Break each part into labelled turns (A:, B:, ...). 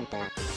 A: Danganronpa.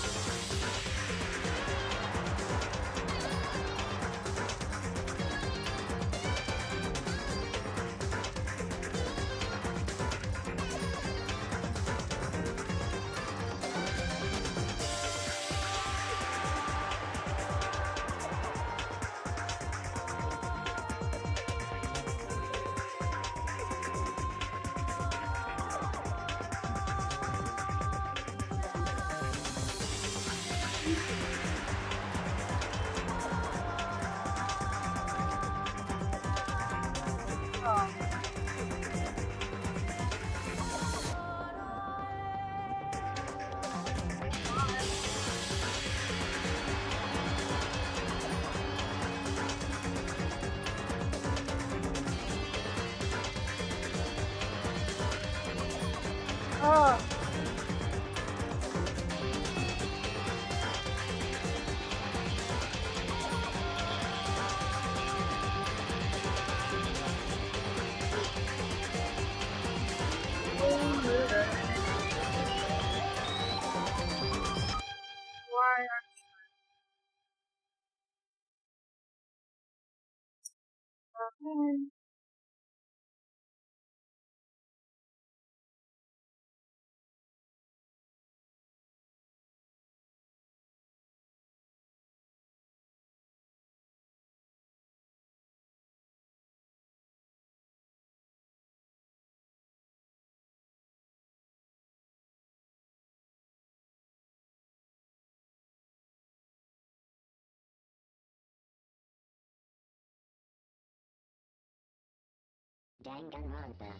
A: Danganronpa.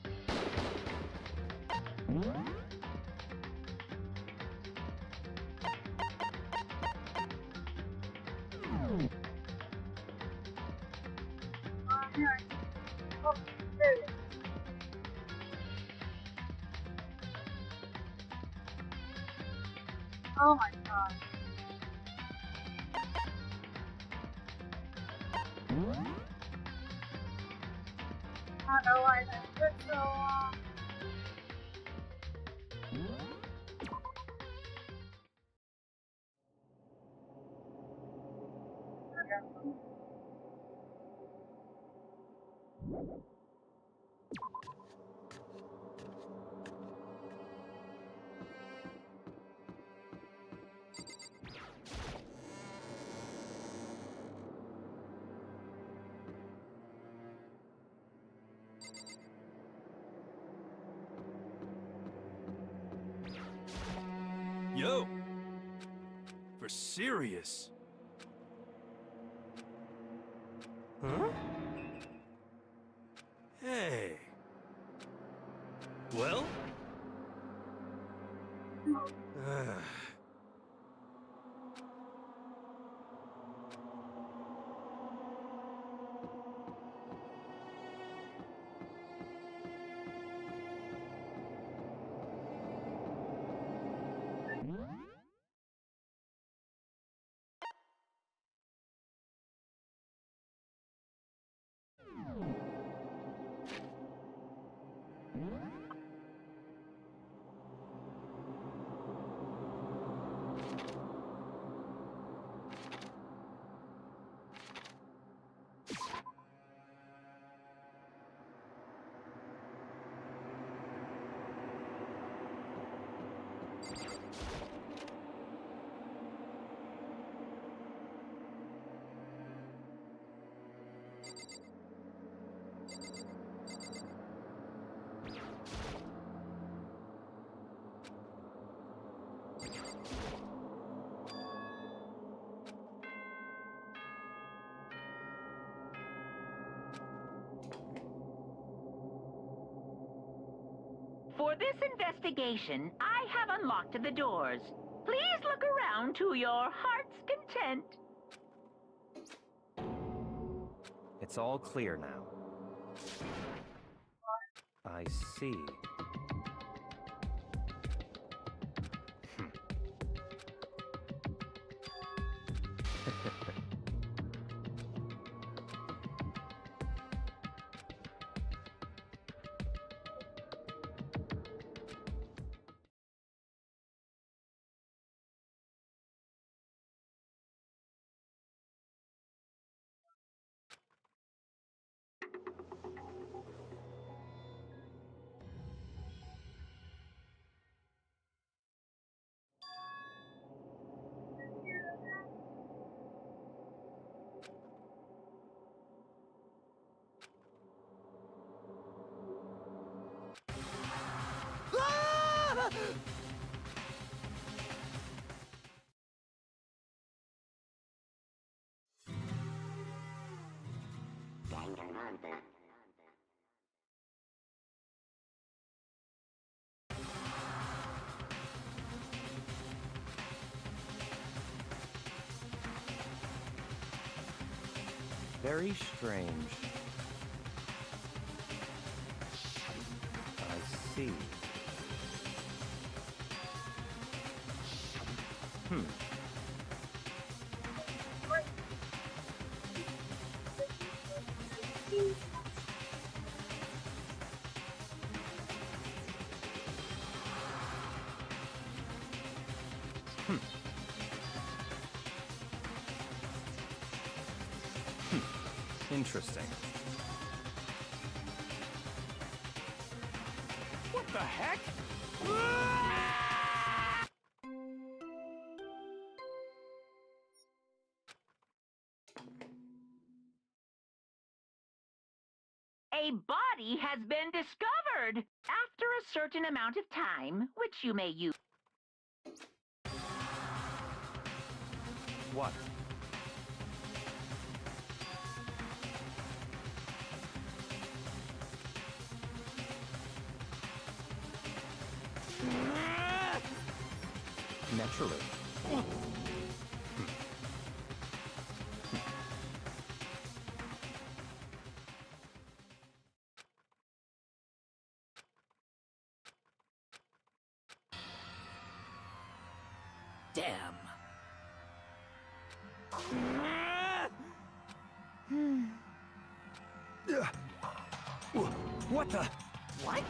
B: Oh my god. I don't know why that took so long.
C: Yo! For serious? Huh? Hey. Well?
D: For this investigation, I have unlocked the doors. Please look around to your heart's content.
E: It's all clear now. I see.
A: DANGANRONPA.
E: Very strange. I see. Interesting.
C: What the heck?
D: A body has been discovered after a certain amount of time, which you may use.
E: What? Naturally.
C: Damn. What the?
D: What?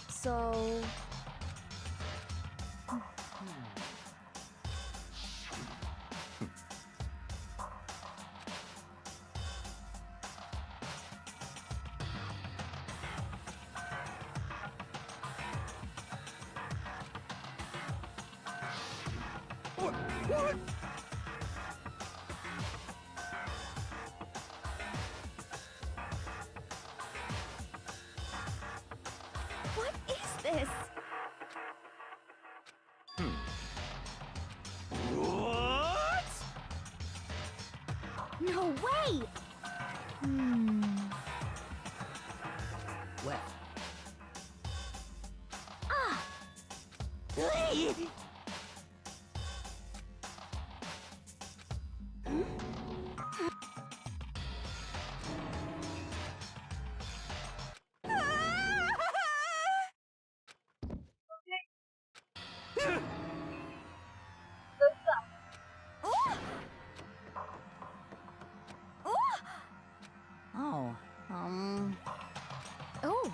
B: So...
C: What?
B: What is this?
C: What?
B: No way!
C: Well.
B: Ah! Oh, oh.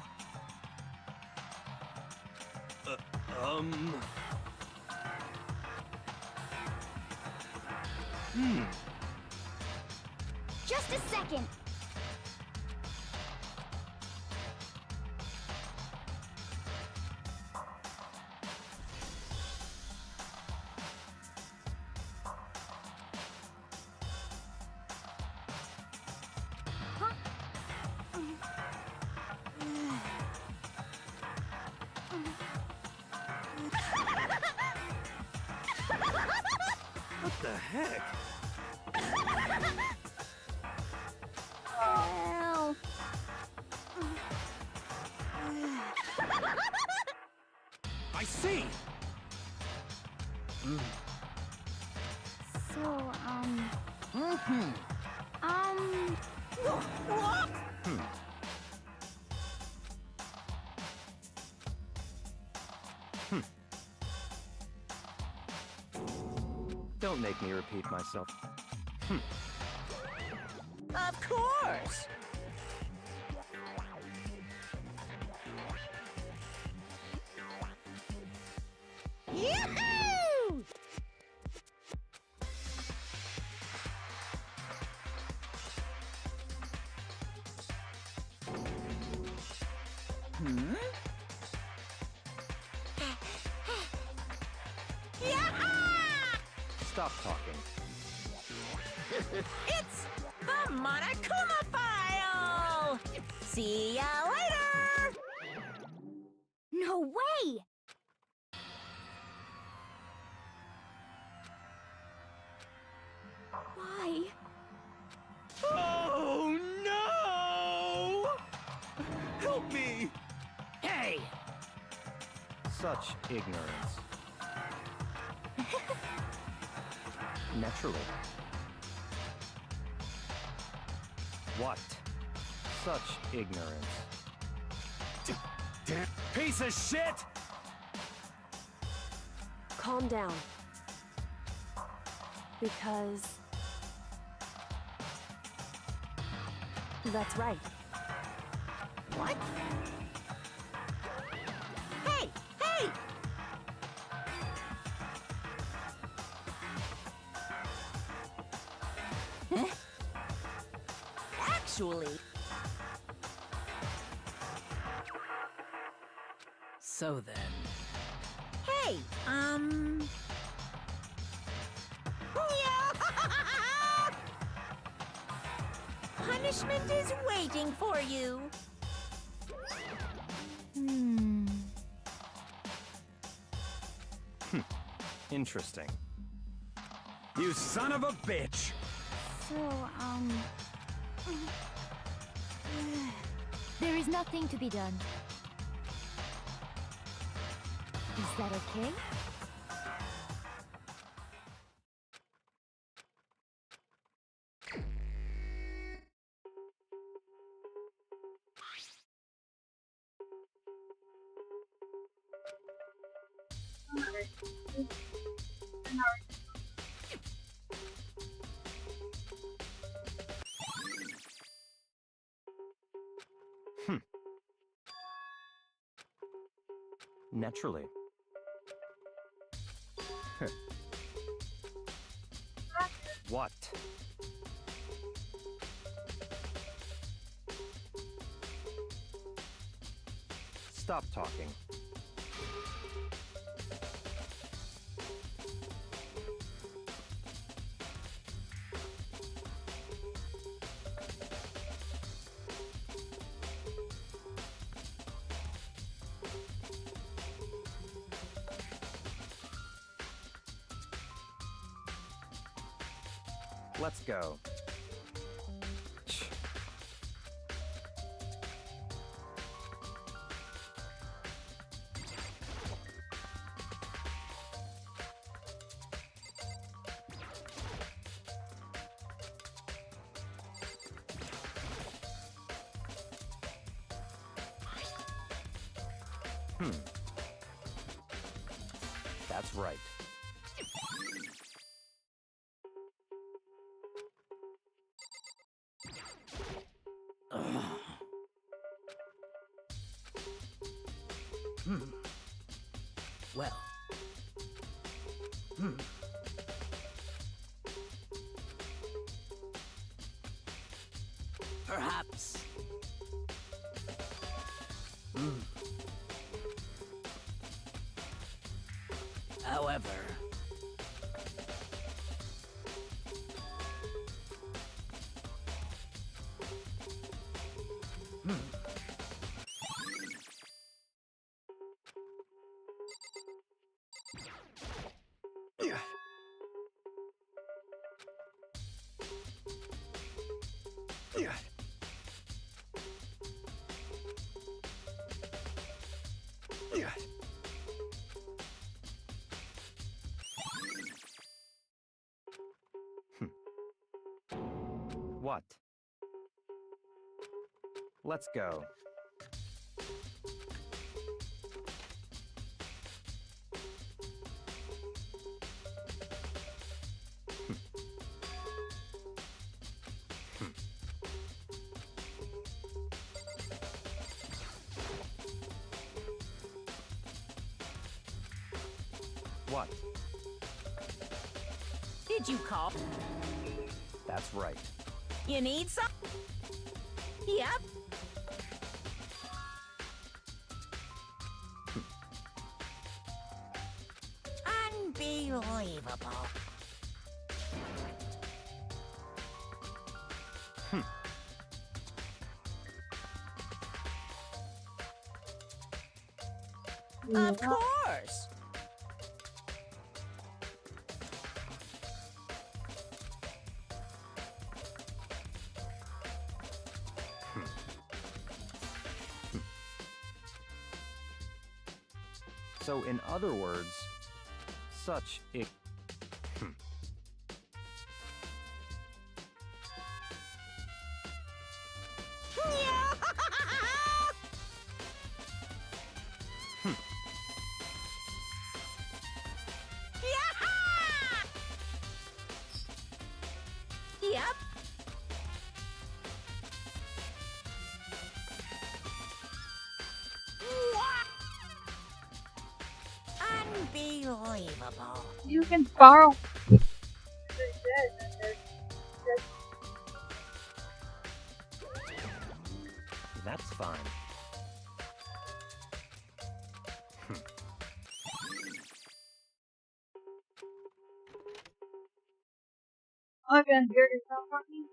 B: Just a second.
C: What the heck?
B: Well...
C: I see.
B: So,
E: Don't make me repeat myself.
D: Of course! Yahoo! Yahoo!
E: Stop talking.
A: It's the Monokuma file! See ya later!
F: No way! Why?
C: Oh no! Help me!
A: Hey!
E: Such ignorance. Naturally. What? Such ignorance.
C: Damn piece of shit!
F: Calm down. Because... that's right.
A: What? Hey! Hey! Huh? Actually...
G: So then,
A: Hey, punishment is waiting for you.
E: Interesting.
C: You son of a bitch!
F: So, there is nothing to be done. Is that okay?
E: Naturally. What? Stop talking. Let's go. That's right.
G: well. Perhaps. However,
E: What? Let's go. What?
A: Did you call?
E: That's right.
A: You need some? Yep. Unbelievable.
B: Yeah.
A: Of course.
E: So, in other words, such I.
A: Yep. Unbelievable.
B: You can borrow.
E: That's fine.
B: I'm gonna hear yourself talking.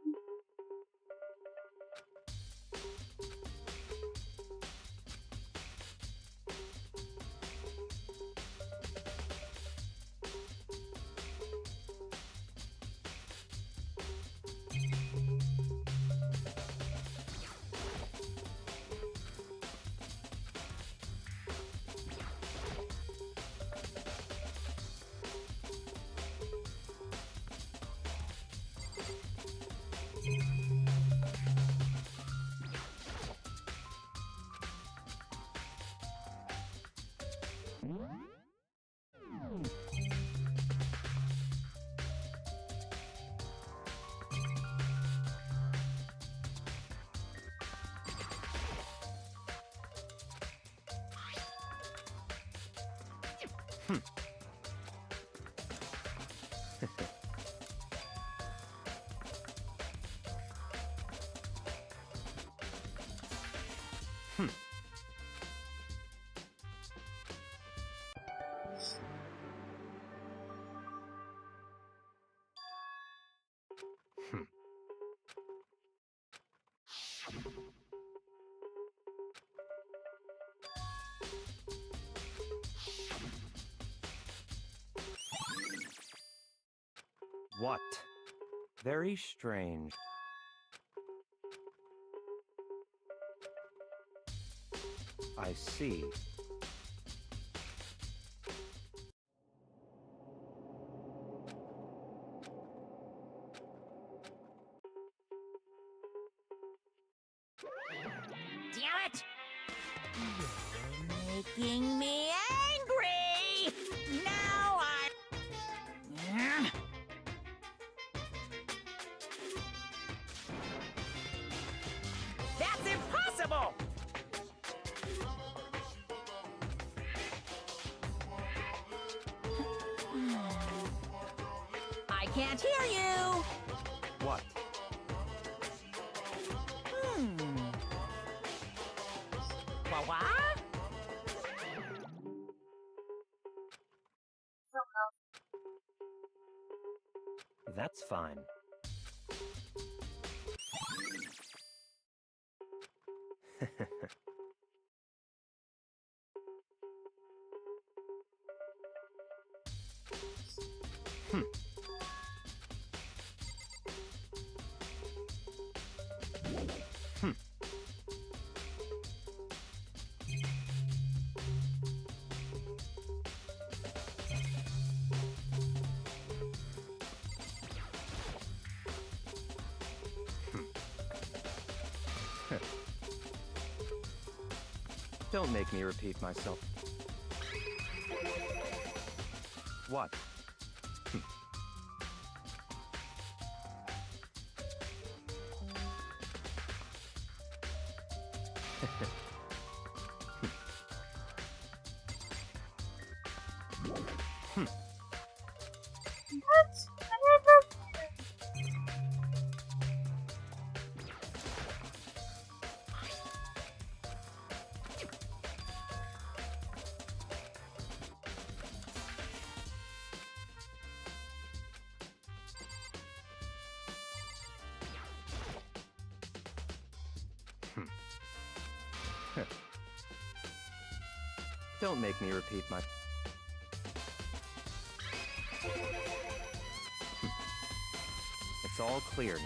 E: What? Very strange. I see.
A: Damn it! You're making me angry! Now I... That's impossible! I can't hear you!
E: What?
A: What?
E: That's fine. Don't make me repeat myself. What?
B: What? I never.
E: Don't make me repeat my... It's all clear now.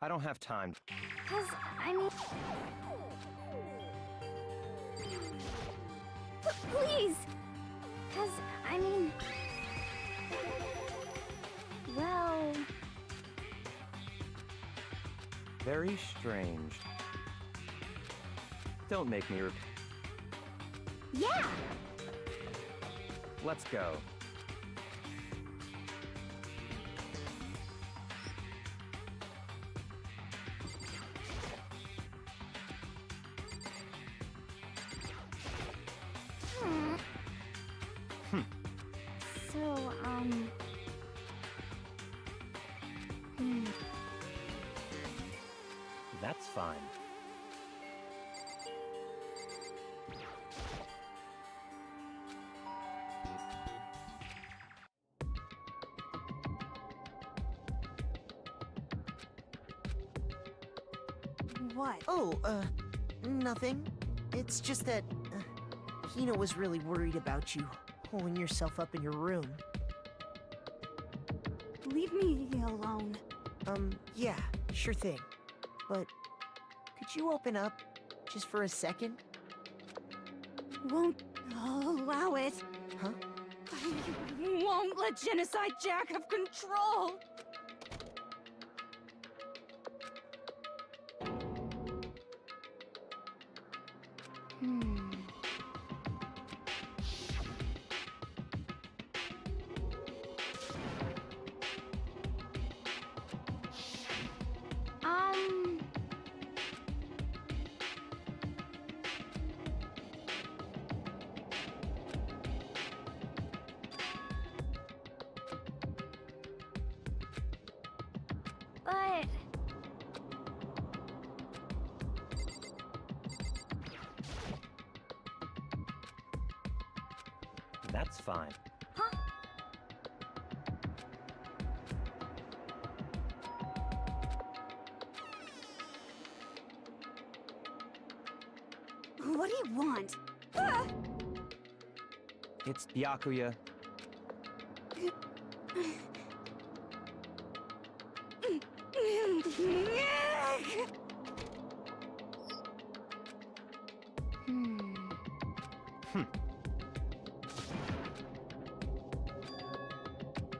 E: I don't have time.
F: 'Cause, I mean... Please! 'Cause, I mean... Well...
E: Very strange. Don't make me repeat.
F: Yeah!
E: Let's go.
F: So,
E: That's fine.
H: What? Oh, nothing. It's just that, Hina was really worried about you, holding yourself up in your room.
B: Leave me alone.
H: Yeah, sure thing. But, could you open up, just for a second?
B: Won't allow it.
H: Huh?
B: I won't let Genocide Jack have control.
F: but...
E: That's fine.
F: Huh?
B: What do you want? Ah!
E: It's Byakuya.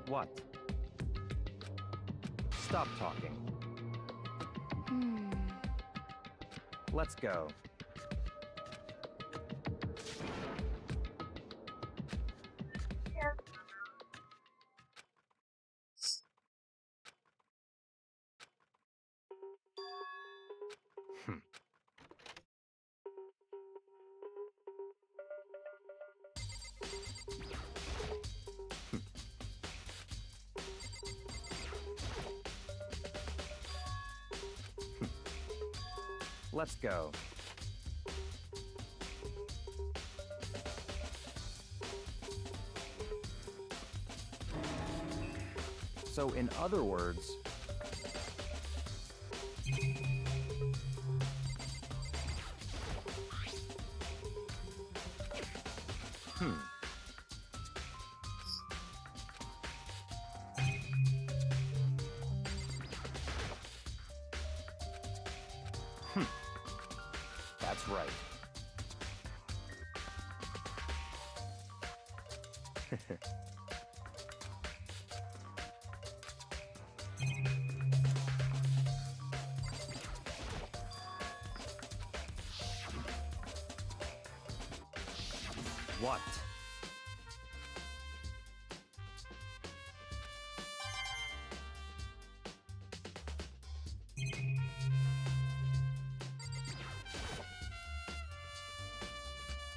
E: What? Stop talking. Let's go. Let's go. So, in other words... That's right. What?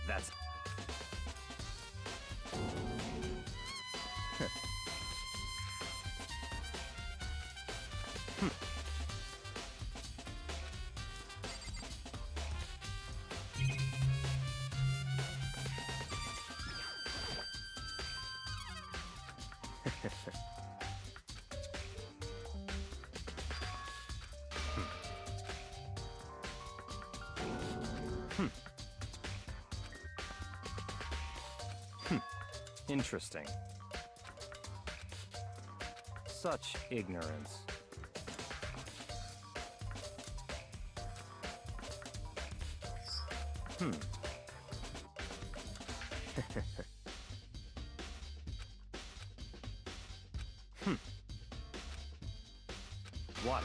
E: That's... Interesting. Such ignorance. What?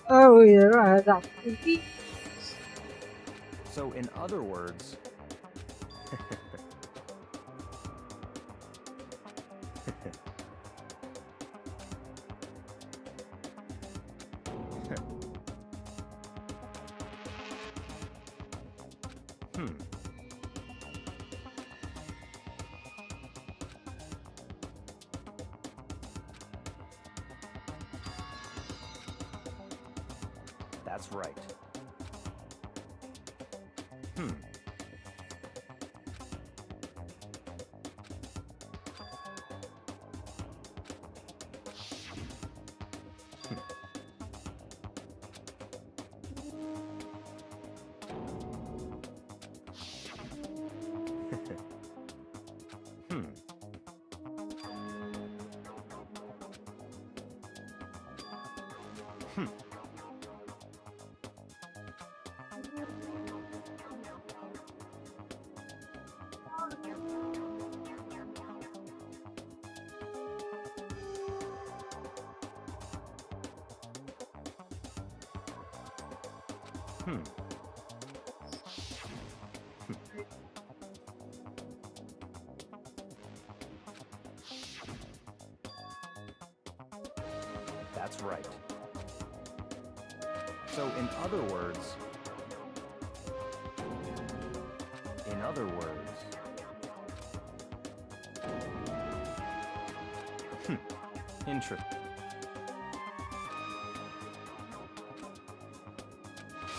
I: Oh, you're right. That's creepy.
E: So, in other words, That's right. That's right. So, in other words, interest.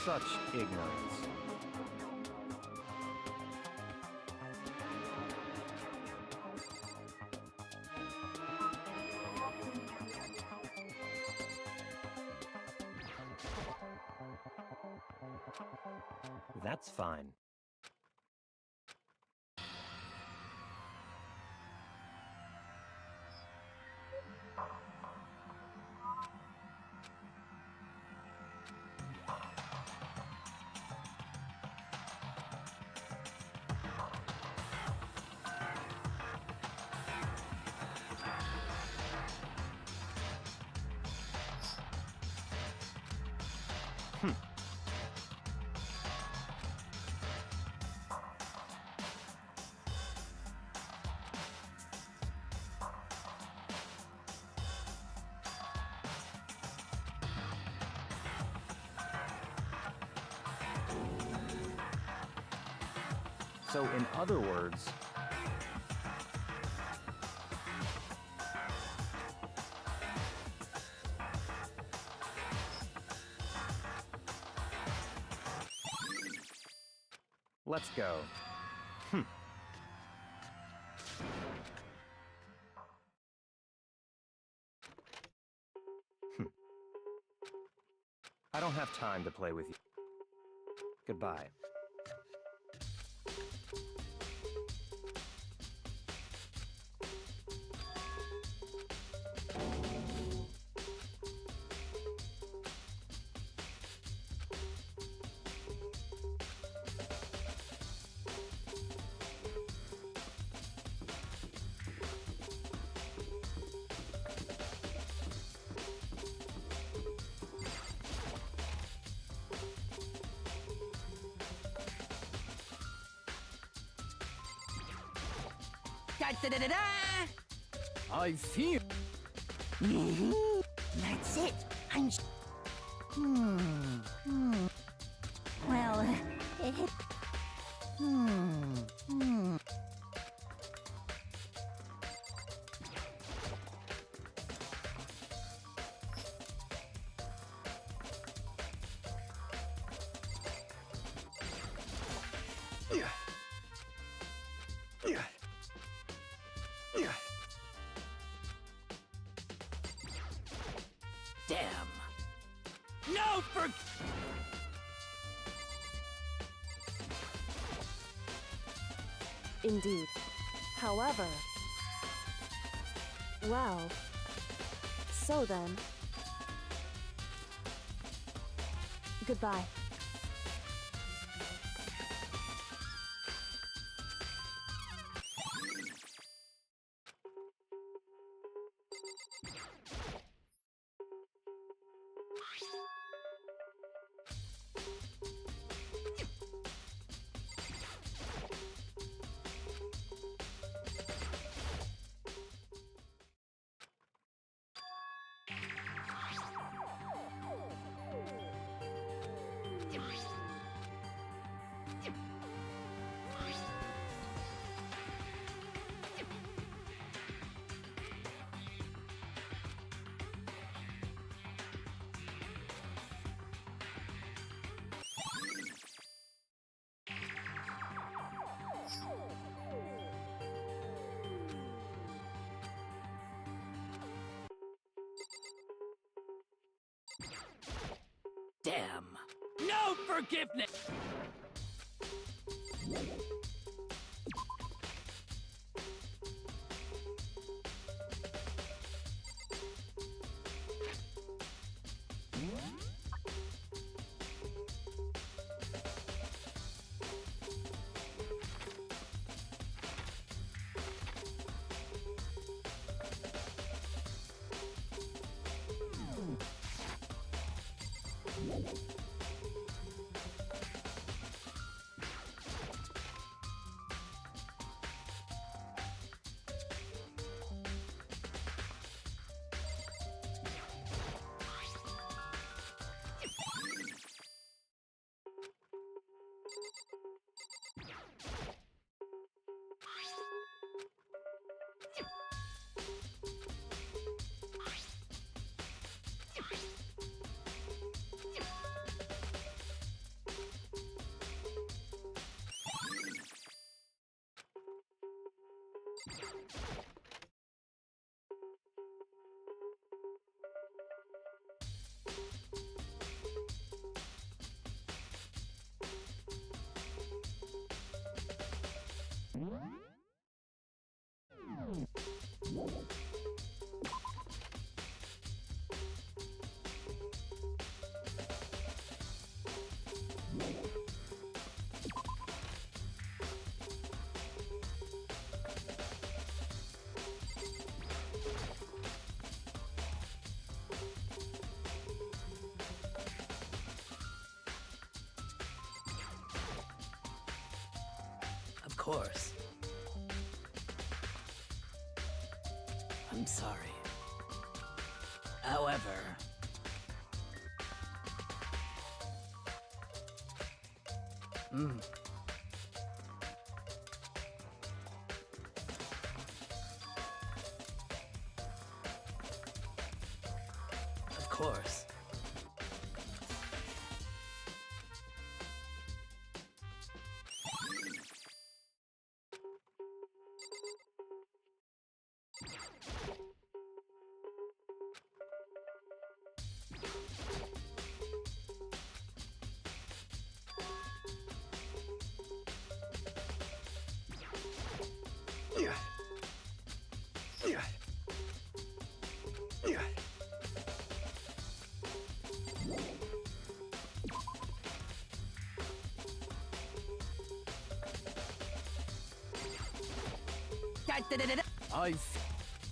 E: Such ignorance. That's fine. So, in other words, let's go. I don't have time to play with you. Goodbye.
A: Da-da-da-da-da!
G: I feel.
H: That's it. I'm.
F: Well,
A: Damn. No for...
J: Indeed. However... Well... So then... Goodbye.
A: Damn. No forgiveness! Of course. I'm sorry. However... Of course.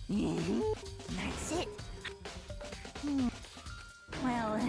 A: That's it. Well...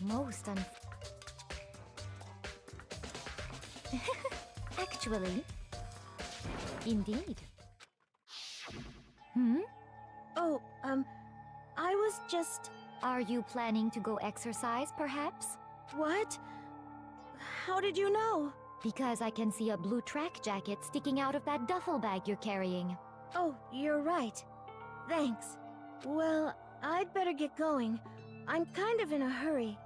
F: Most Actually, indeed.
J: Oh, I was just...
F: Are you planning to go exercise, perhaps?
J: What? How did you know?
F: Because I can see a blue track jacket sticking out of that duffel bag you're carrying.
J: Oh, you're right. Thanks. Well, I'd better get going. I'm kind of in a hurry.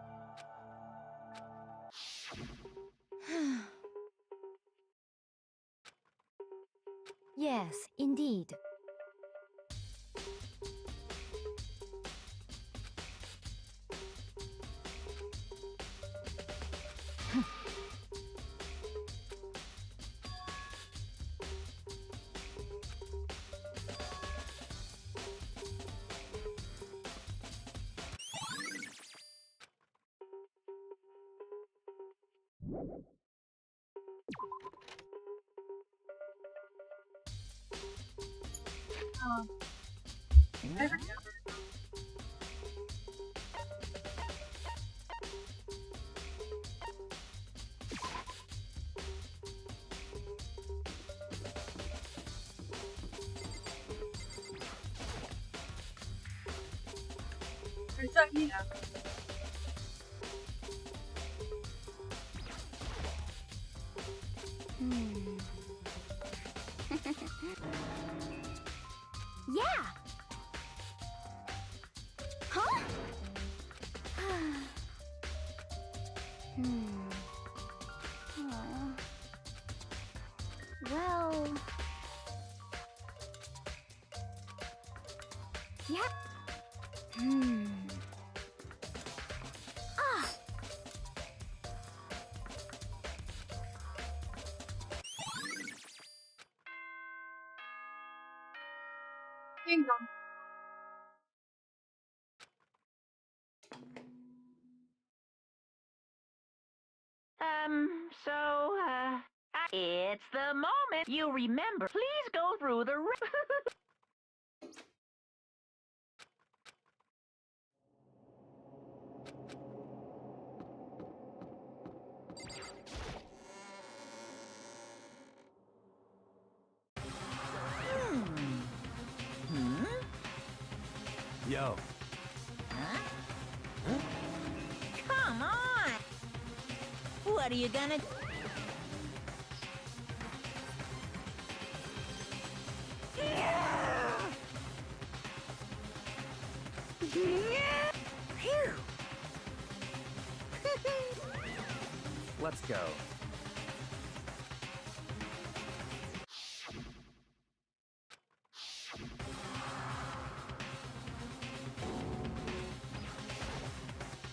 F: Yes, indeed.
B: Yeah! Huh? Aw. Well... Yeah. Ah!
D: It's the moment you remember. Please go through the...
C: Yo.
B: Come on! What are you gonna...
E: Let's go.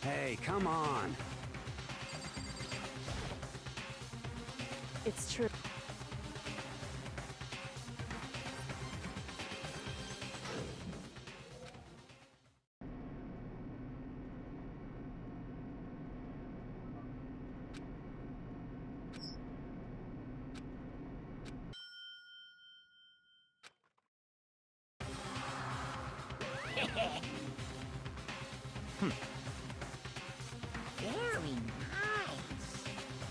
C: Hey, come on.
J: It's true.
D: Very nice.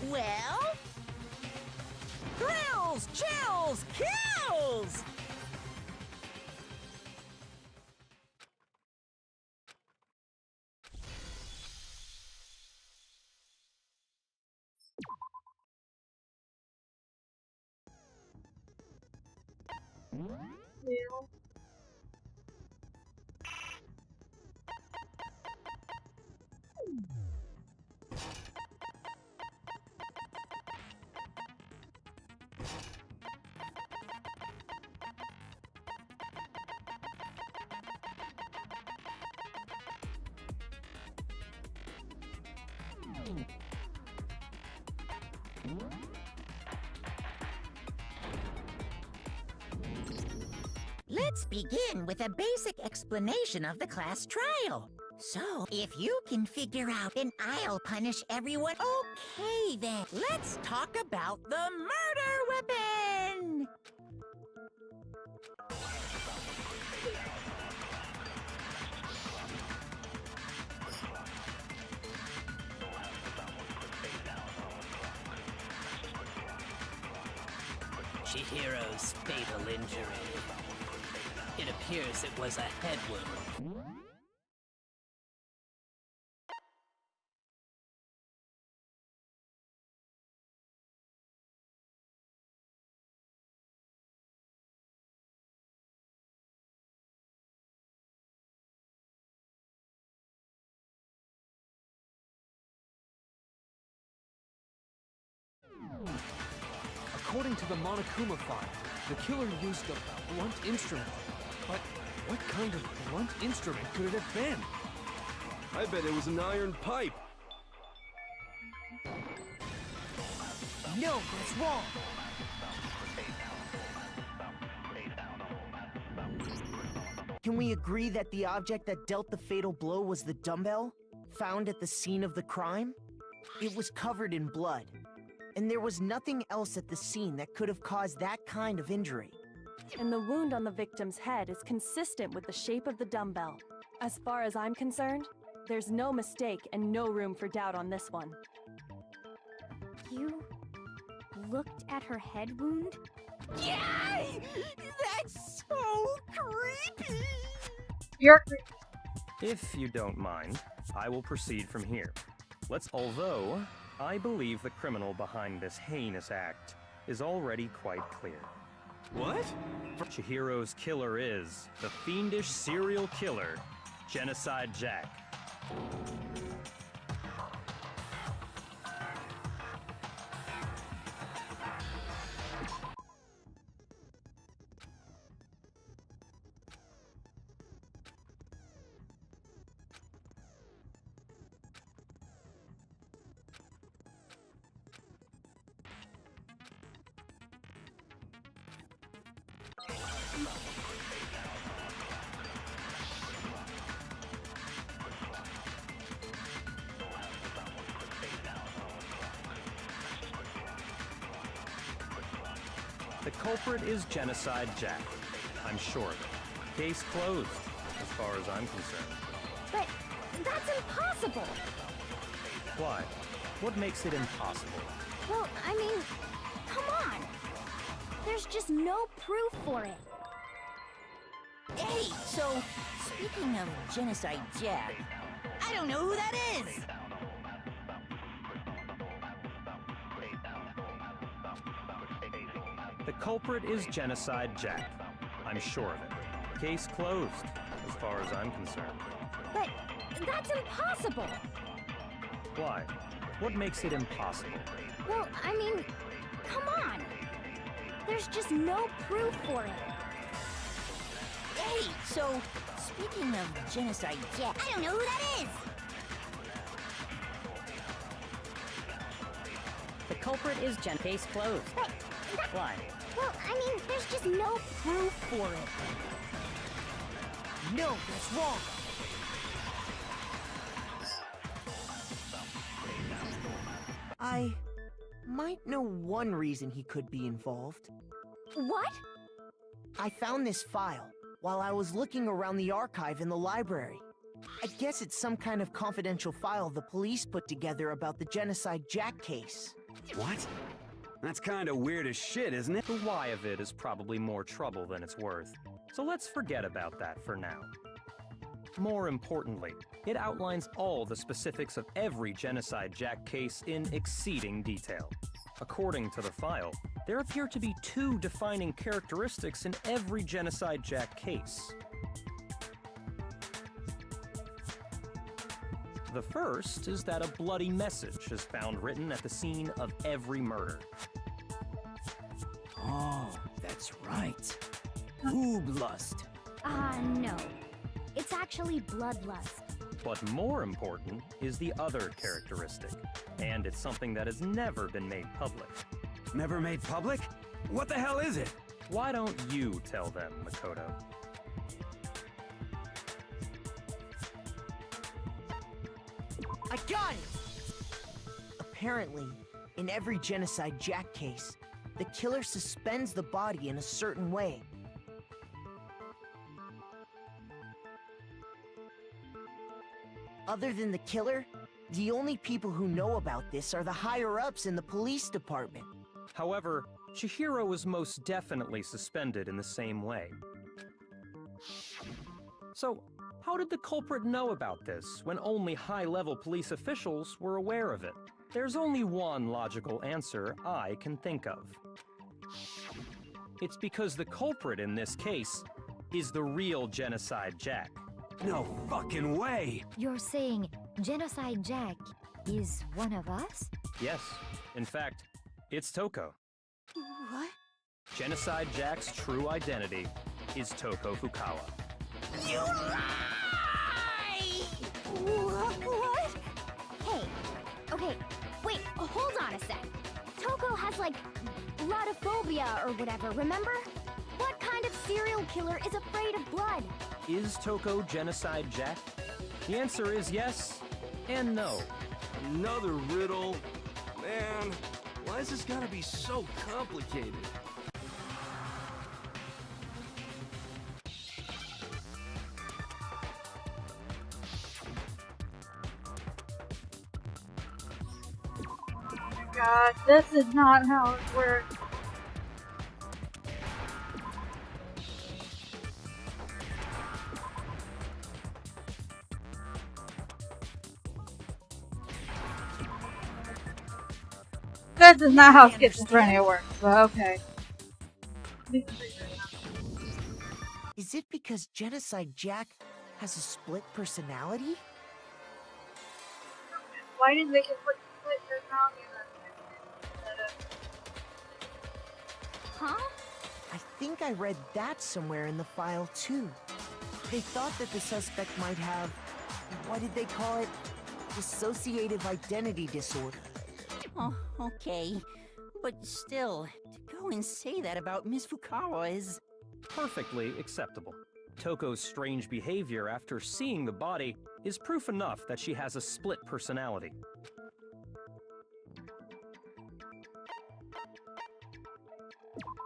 D: Well?
H: Thrills, chills, kills!
D: Let's begin with a basic explanation of the class trial. So, if you can figure out, then I'll punish everyone. Okay, then. Let's talk about the murder weapon!
A: Chihiro's fatal injury. It appears it was a head wound.
G: According to the Monokuma file, the killer used a blunt instrument. But what kind of blunt instrument could it have been?
C: I bet it was an iron pipe.
H: No, that's wrong. Can we agree that the object that dealt the fatal blow was the dumbbell, found at the scene of the crime? It was covered in blood, and there was nothing else at the scene that could have caused that kind of injury.
B: And the wound on the victim's head is consistent with the shape of the dumbbell. As far as I'm concerned, there's no mistake and no room for doubt on this one.
F: You looked at her head wound?
H: Yay! That's so creepy!
I: You're
E: If you don't mind, I will proceed from here. Although, I believe the criminal behind this heinous act is already quite clear.
C: What?
E: Chihiro's killer is the fiendish serial killer, Genocide Jack. The culprit is Genocide Jack. I'm sure of it. Case closed, as far as I'm concerned.
F: But that's impossible!
E: Why? What makes it impossible?
F: Well, I mean, come on! There's just no proof for it.
D: Hey, so, speaking of Genocide Jack, I don't know who that is!
E: The culprit is Genocide Jack. I'm sure of it. Case closed, as far as I'm concerned.
F: But that's impossible!
E: Why? What makes it impossible?
F: Well, I mean, come on! There's just no proof for it.
D: Hey, so, speaking of Genocide Jack, I don't know who that is!
K: The culprit is Case closed.
F: But
K: Why?
F: well, I mean, there's just no proof for it.
H: No, that's wrong. I might know one reason he could be involved.
F: What?
H: I found this file while I was looking around the archive in the library. I guess it's some kind of confidential file the police put together about the Genocide Jack case.
C: What? That's kinda weird as shit, isn't it?
E: The why of it is probably more trouble than it's worth, so let's forget about that for now. More importantly, it outlines all the specifics of every Genocide Jack case in exceeding detail. According to the file, there appear to be 2 defining characteristics in every Genocide Jack case. The first is that a bloody message is found written at the scene of every murder.
A: Oh, that's right. Booblust.
F: No. It's actually bloodlust.
E: But more important is the other characteristic, and it's something that has never been made public.
C: Never made public? What the hell is it?
E: Why don't you tell them, Makoto?
H: I got it! Apparently, in every Genocide Jack case, the killer suspends the body in a certain way. Other than the killer, the only people who know about this are the higher-ups in the police department.
E: However, Chihiro was most definitely suspended in the same way. So, how did the culprit know about this when only high-level police officials were aware of it? There's only one logical answer I can think of. It's because the culprit in this case is the real Genocide Jack.
C: No fucking way!
F: You're saying Genocide Jack is one of us?
E: Yes, in fact, it's Toko.
J: What?
E: Genocide Jack's true identity is Toko Fukawa.
J: You lie! What?
F: Hey, okay, wait, hold on a sec. Toko has, like, bloodophobia or whatever, remember? What kind of serial killer is afraid of blood?
E: Is Toko Genocide Jack? The answer is yes and no.
C: Another riddle? Man, why is this gotta be so complicated?
I: God, this is not how it works. This is not how schizophrenia works, but okay.
H: Is it because Genocide Jack has a split personality?
I: Why didn't they just put split personality in that?
F: Huh?
H: I think I read that somewhere in the file too. They thought that the suspect might have, what did they call it? Dissociative identity disorder.
D: Oh, okay. But still, to go and say that about Miss Fukawa is...
E: Perfectly acceptable. Toko's strange behavior after seeing the body is proof enough that she has a split personality.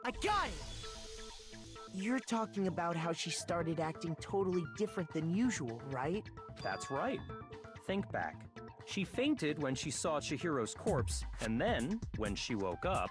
H: I got it! You're talking about how she started acting totally different than usual, right?
E: That's right. Think back. She fainted when she saw Chihiro's corpse, and then, when she woke up...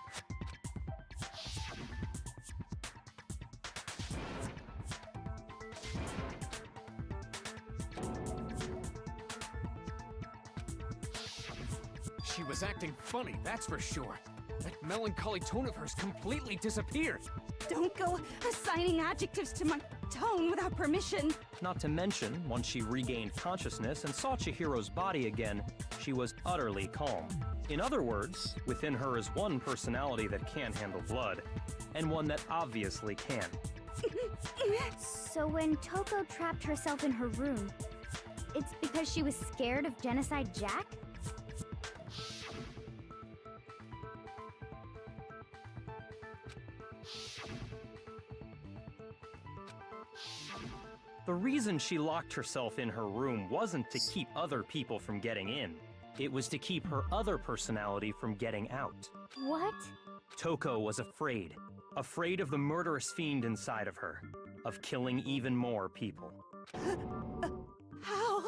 G: She was acting funny, that's for sure. That melancholy tone of hers completely disappeared.
J: Don't go assigning adjectives to my tone without permission.
E: Not to mention, once she regained consciousness and saw Chihiro's body again, she was utterly calm. In other words, within her is one personality that can't handle blood, and one that obviously can.
F: So when Toko trapped herself in her room, it's because she was scared of Genocide Jack?
E: The reason she locked herself in her room wasn't to keep other people from getting in. It was to keep her other personality from getting out.
F: What?
E: Toko was afraid. Afraid of the murderous fiend inside of her. Of killing even more people.
J: How?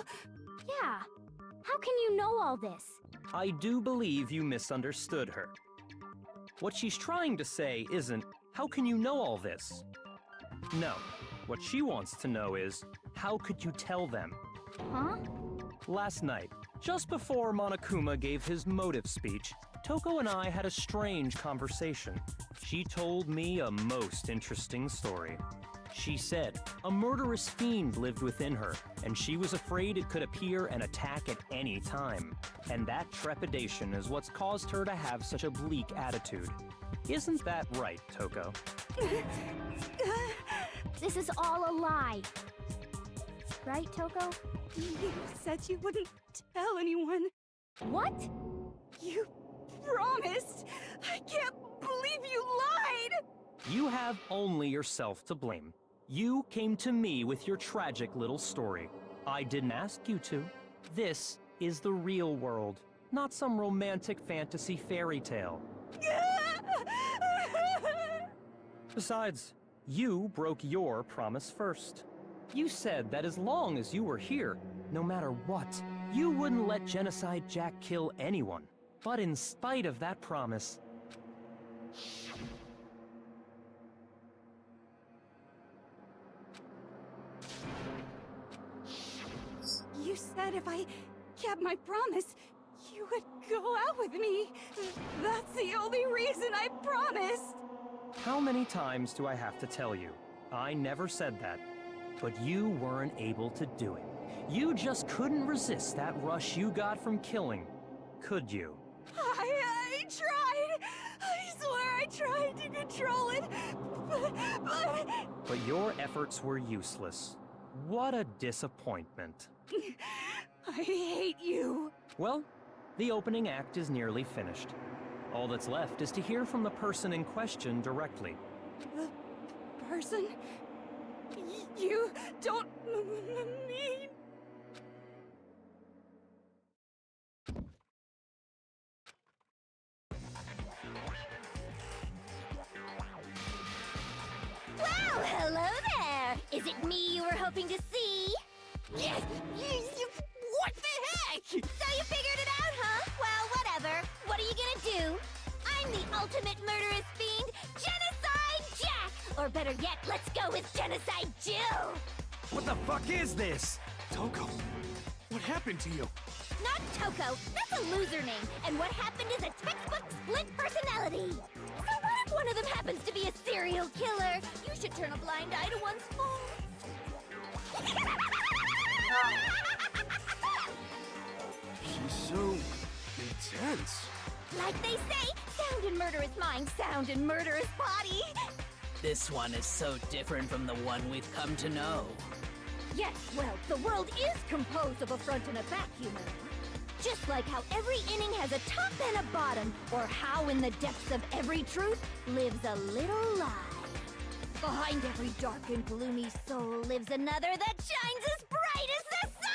F: How can you know all this?
E: I do believe you misunderstood her. What she's trying to say isn't, how can you know all this? No, what she wants to know is, how could you tell them?
F: Huh?
E: Last night, just before Monokuma gave his motive speech, Toko and I had a strange conversation. She told me a most interesting story. She said a murderous fiend lived within her, and she was afraid it could appear and attack at any time. And that trepidation is what's caused her to have such a bleak attitude. Isn't that right, Toko?
F: This is all a lie. Right, Toko?
J: You said you wouldn't tell anyone.
F: What?
J: You promised! I can't believe you lied!
E: You have only yourself to blame. You came to me with your tragic little story. I didn't ask you to. This is the real world, not some romantic fantasy fairy tale. Besides, you broke your promise first. You said that as long as you were here, no matter what, you wouldn't let Genocide Jack kill anyone. But in spite of that promise,
J: You said if I kept my promise, you would go out with me. That's the only reason I promised.
E: how many times do I have to tell you? I never said that. But you weren't able to do it. You just couldn't resist that rush you got from killing, could you?
J: I tried. I swear I tried to control it,
E: But your efforts were useless. What a disappointment.
J: I hate you.
E: Well, the opening act is nearly finished. All that's left is to hear from the person in question directly.
J: The person? You don't mean...
F: Well, hello there! Is it me you were hoping to see? Yes! What the heck? So you figured it out, huh? Well, whatever. What are you gonna do? I'm the ultimate murderous fiend, Genocide Jack! Or better yet, let's go with Genocide Jill!
C: What the fuck is this? Toko, what happened to you?
F: Not Toko, that's a loser name, and what happened is a textbook split personality. So what if one of them happens to be a serial killer? You should turn a blind eye to one's faults.
C: She's so intense.
F: Like they say, sound in murderous mind, sound in murderous body.
A: This one is so different from the one we've come to know.
F: Yes, well, the world is composed of a front and a back, you know. Just like how every inning has a top and a bottom, or how in the depths of every truth lives a little lie. Behind every dark and gloomy soul lives another that shines as bright as the sun!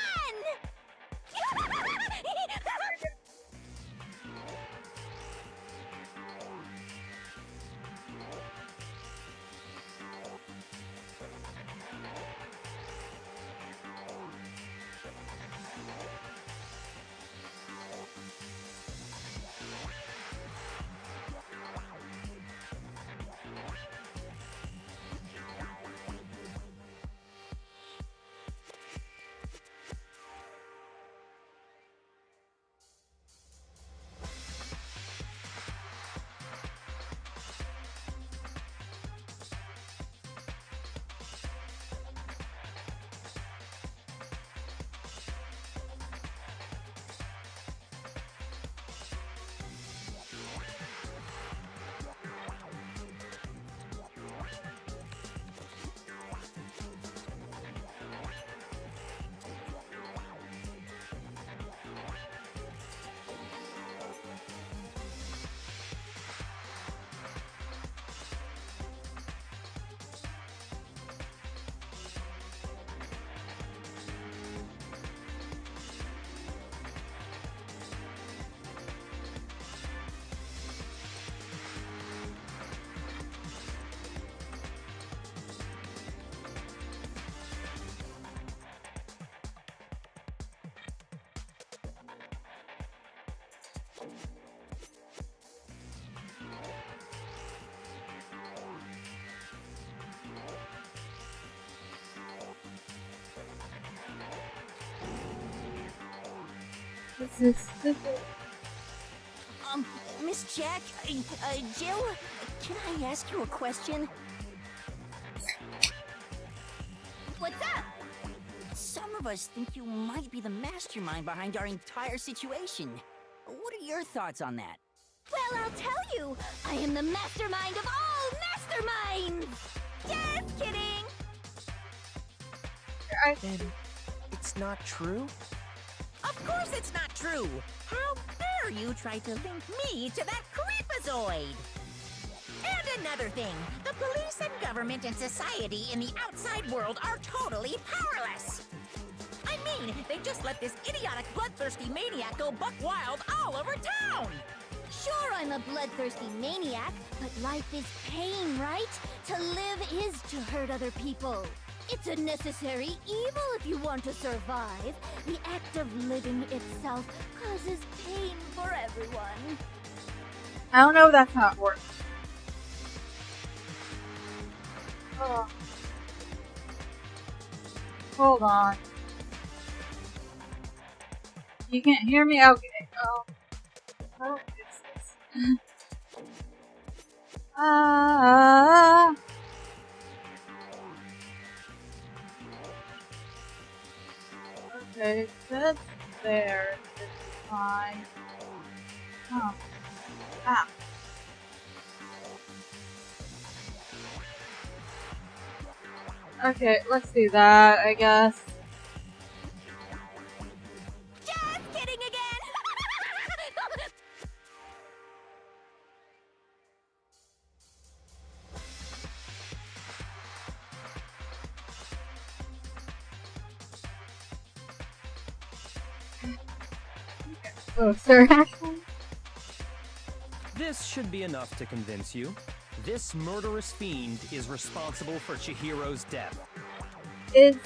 I: This is...
F: Miss Jack, Jill, can I ask you a question? What's up? Some of us think you might be the mastermind behind our entire situation. What are your thoughts on that? Well, I'll tell you. I am the mastermind of all masterminds! Just kidding!
H: Then it's not true?
D: Of course it's not true! How dare you try to link me to that creepazoid? And another thing, the police and government and society in the outside world are totally powerless! I mean, they just let this idiotic bloodthirsty maniac go buck wild all over town!
F: Sure, I'm a bloodthirsty maniac, but life is pain, right? To live is to hurt other people. It's a necessary evil if you want to survive. The act of living itself causes pain for everyone.
I: I don't know if that's how it works. Oh. Hold on. You can't hear me? Okay. Oh. What is this? Okay, that's there. This is fine. Oh. Ah. Okay, let's do that, I guess.
F: Just kidding again!
I: Oh, sir, actually?
E: This should be enough to convince you. This murderous fiend is responsible for Chihiro's death.
I: Is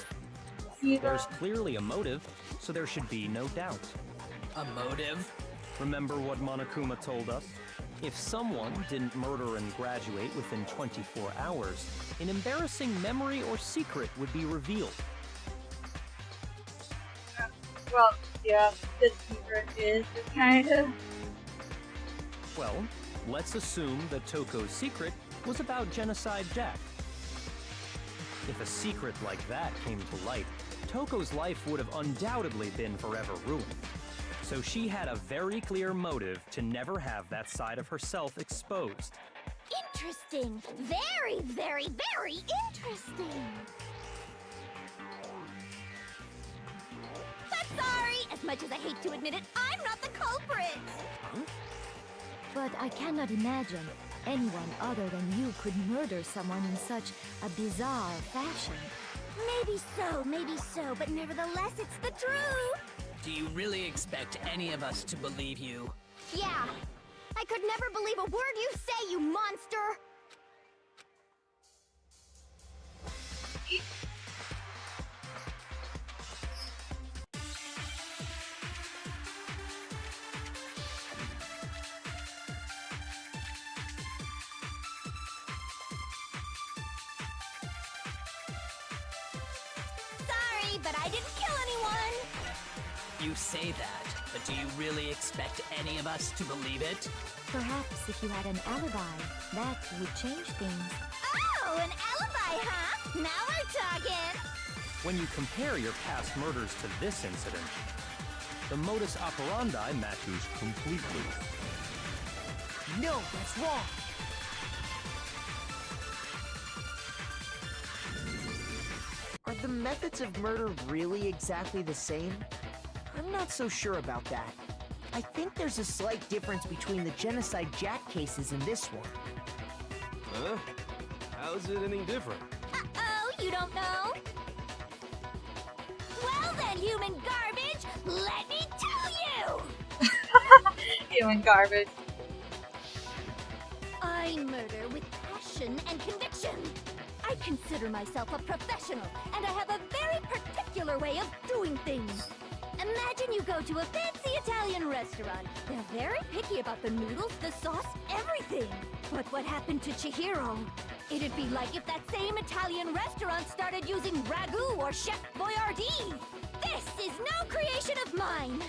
I: he the...
E: There's clearly a motive, so there should be no doubt.
A: A motive?
E: Remember what Monokuma told us? If someone didn't murder and graduate within 24 hours, an embarrassing memory or secret would be revealed.
I: Well, yeah, this secret is kind of...
E: Well, let's assume that Toko's secret was about Genocide Jack. If a secret like that came to light, Toko's life would have undoubtedly been forever ruined. So she had a very clear motive to never have that side of herself exposed.
F: Interesting. Very, very, very interesting. But sorry, as much as I hate to admit it, I'm not the culprit.
E: Huh?
B: But I cannot imagine anyone other than you could murder someone in such a bizarre fashion.
F: Maybe so, but nevertheless, it's the truth.
A: Do you really expect any of us to believe you?
F: Yeah. I could never believe a word you say, you monster! Sorry, but I didn't kill anyone!
A: You say that, but do you really expect any of us to believe it?
B: Perhaps if you had an alibi, that would change things.
F: Oh, an alibi, huh? Now we're talking!
E: When you compare your past murders to this incident, the modus operandi matches completely.
H: No, that's wrong! Are the methods of murder really exactly the same? I'm not so sure about that. I think there's a slight difference between the Genocide Jack cases and this one.
C: Huh? How's it any different?
F: Uh-oh, you don't know? Well then, human garbage, let me tell you!
I: Human garbage.
F: I murder with passion and conviction. I consider myself a professional, and I have a very particular way of doing things. Imagine you go to a fancy Italian restaurant. They're very picky about the noodles, the sauce, everything. But what happened to Chihiro? It'd be like if that same Italian restaurant started using ragu or Chef Boyardee. This is no creation of mine.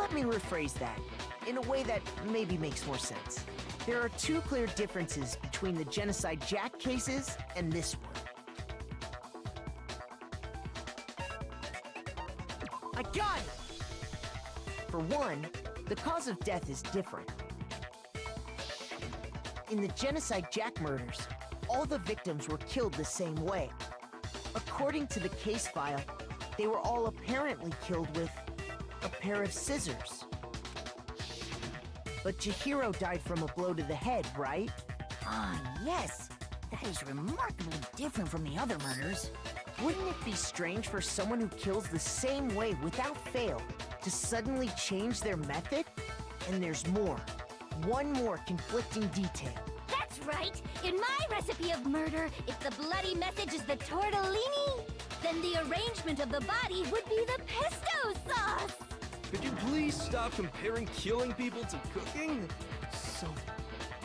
H: let me rephrase that in a way that maybe makes more sense. There are two clear differences between the Genocide Jack cases and this one. I got it! For one, the cause of death is different. In the Genocide Jack murders, all the victims were killed the same way. According to the case file, they were all apparently killed with a pair of scissors. But Chihiro died from a blow to the head, right?
D: Ah, yes. That is remarkably different from the other murders.
H: Wouldn't it be strange for someone who kills the same way without fail to suddenly change their method? And there's more. One more conflicting detail.
F: That's right! In my recipe of murder, if the bloody message is the tortellini, then the arrangement of the body would be the pesto sauce!
C: Could you please stop comparing killing people to cooking?
G: So,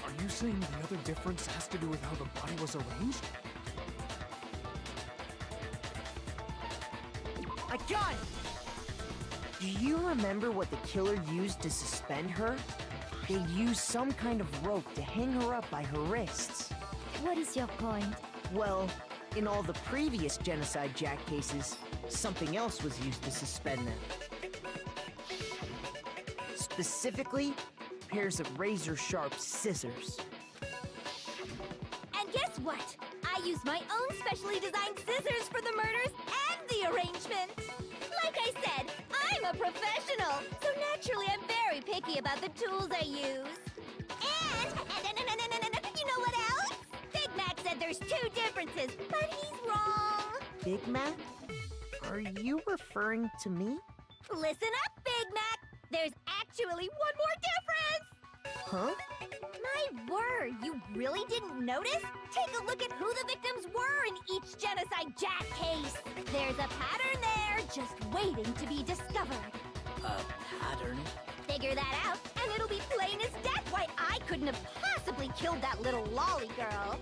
G: are you saying the other difference has to do with how the body was arranged?
H: I got it! Do you remember what the killer used to suspend her? They used some kind of rope to hang her up by her wrists.
F: What is your point?
H: Well, in all the previous Genocide Jack cases, something else was used to suspend them. Specifically, pairs of razor-sharp scissors.
F: And guess what? I use my own specially designed scissors for the murders and the arrangement! Like I said, I'm a professional, so naturally I'm very picky about the tools I use. And you know what else? Big Mac said there's two differences, but he's wrong.
H: Big Mac? Are you referring to me?
F: Listen up, Big Mac! There's actually one more difference!
H: Huh?
F: My word, you really didn't notice? Take a look at who the victims were in each Genocide Jack case. There's a pattern there, just waiting to be discovered.
A: A pattern?
F: Figure that out, and it'll be plain as death why I couldn't have possibly killed that little lolly girl.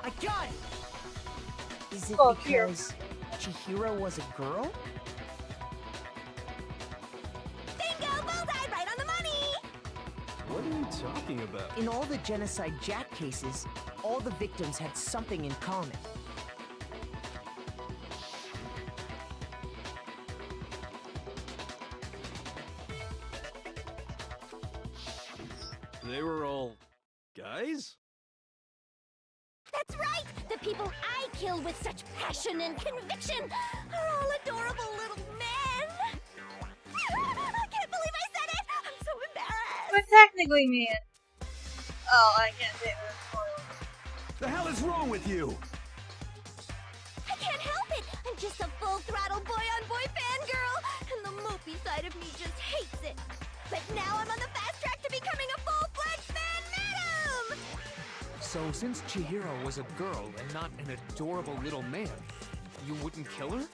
H: I got it! Is it
I: Oh, here.
H: because Chihiro was a girl?
F: Bingo! Bullseye! Right on the money!
C: What are you talking about?
H: In all the Genocide Jack cases, all the victims had something in common.
C: They were all guys?
F: That's right! The people I kill with such passion and conviction are all adorable little men! I can't believe I said it! I'm so embarrassed!
I: But technically, man. Oh, I can't say that.
C: The hell is wrong with you?
F: I can't help it! I'm just a full-throttle boy-on-boy fangirl, and the mopey side of me just hates it. But now I'm on the fast track to becoming a full-fledged fan madam!
G: So, since Chihiro was a girl and not an adorable little man, you wouldn't kill her?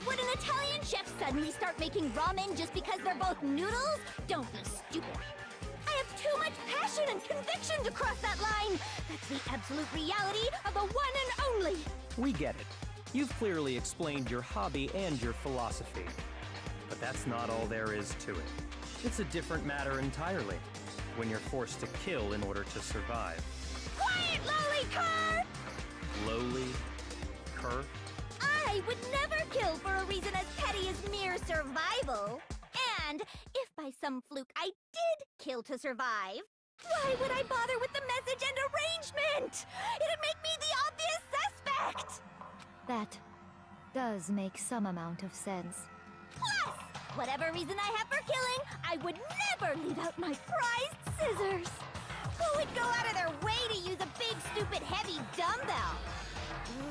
F: Would an Italian chef suddenly start making ramen just because they're both noodles? Don't be stupid. I have too much passion and conviction to cross that line. That's the absolute reality of the one and only.
E: We get it. You've clearly explained your hobby and your philosophy. But that's not all there is to it. It's a different matter entirely, when you're forced to kill in order to survive.
F: Quiet, lowly cur!
E: Lowly? Cur?
F: I would never kill for a reason as petty as mere survival. And if by some fluke I did kill to survive, why would I bother with the message and arrangement? It'd make me the obvious suspect!
L: That does make some amount of sense.
F: Plus, whatever reason I have for killing, I would never leave out my prized scissors. Who would go out of their way to use a big, stupid, heavy dumbbell?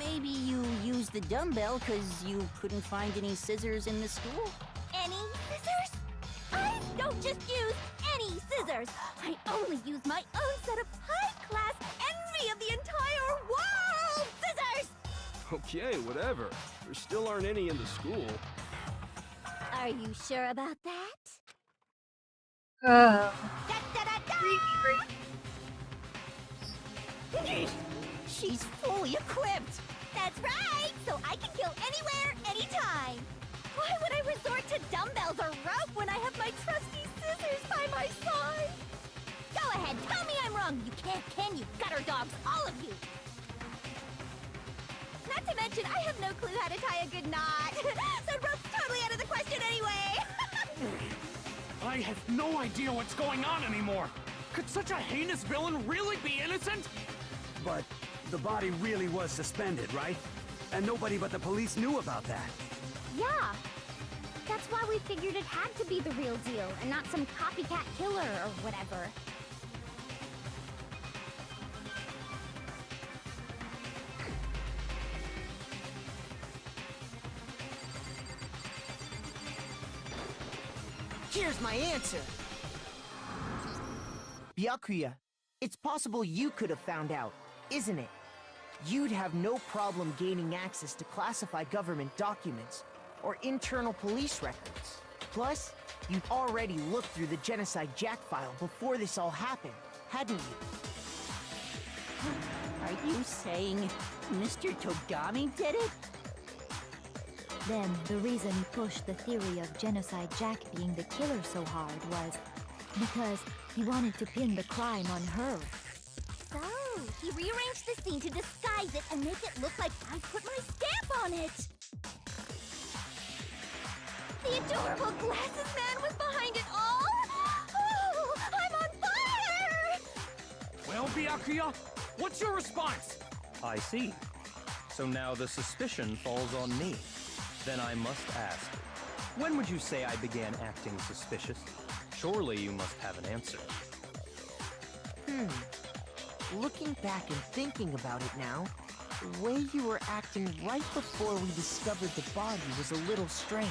D: Maybe you used the dumbbell because you couldn't find any scissors in the school?
F: Any scissors? I don't just use any scissors. I only use my own set of high-class envy of the entire world scissors!
C: Okay, whatever. There still aren't any in the school.
F: Are you sure about that?
I: Da, da, da.
F: Creepy. She's fully equipped! That's right! So I can kill anywhere, anytime! Why would I resort to dumbbells or rope when I have my trusty scissors by my side? Go ahead, tell me I'm wrong! You can't, can you? Gutter dogs, all of you! Not to mention, I have no clue how to tie a good knot. So rope's totally out of the question anyway!
G: I have no idea what's going on anymore. Could such a heinous villain really be innocent?
C: But the body really was suspended, right? And nobody but the police knew about that.
F: Yeah. That's why we figured it had to be the real deal, and not some copycat killer or whatever.
H: Here's my answer. Byakuya, it's possible you could have found out, isn't it? You'd have no problem gaining access to classified government documents or internal police records. Plus, you'd already looked through the Genocide Jack file before this all happened, hadn't you?
M: Are you saying Mr. Togami did it?
L: Then, the reason he pushed the theory of Genocide Jack being the killer so hard was because he wanted to pin the crime on her.
F: So, he rearranged the scene to disguise it and make it look like I put my stamp on it! The adorable glasses man was behind it all! Oh, I'm on fire!
G: Well, Byakuya, what's your response?
E: I see. So now the suspicion falls on me. Then I must ask, when would you say I began acting suspicious? Surely you must have an answer.
H: Looking back and thinking about it now, the way you were acting right before we discovered the body was a little strange.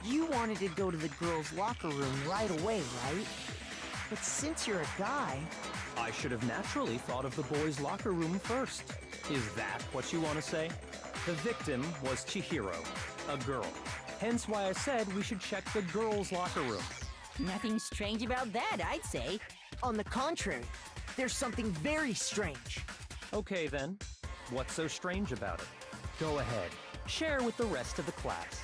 H: You wanted to go to the girls' locker room right away, right? But since you're a guy...
E: I should have naturally thought of the boys' locker room first. Is that what you want to say? The victim was Chihiro, a girl. Hence why I said we should check the girls' locker room.
M: Nothing strange about that, I'd say.
H: On the contrary, there's something very strange.
E: Okay then, what's so strange about it? Go ahead, share with the rest of the class.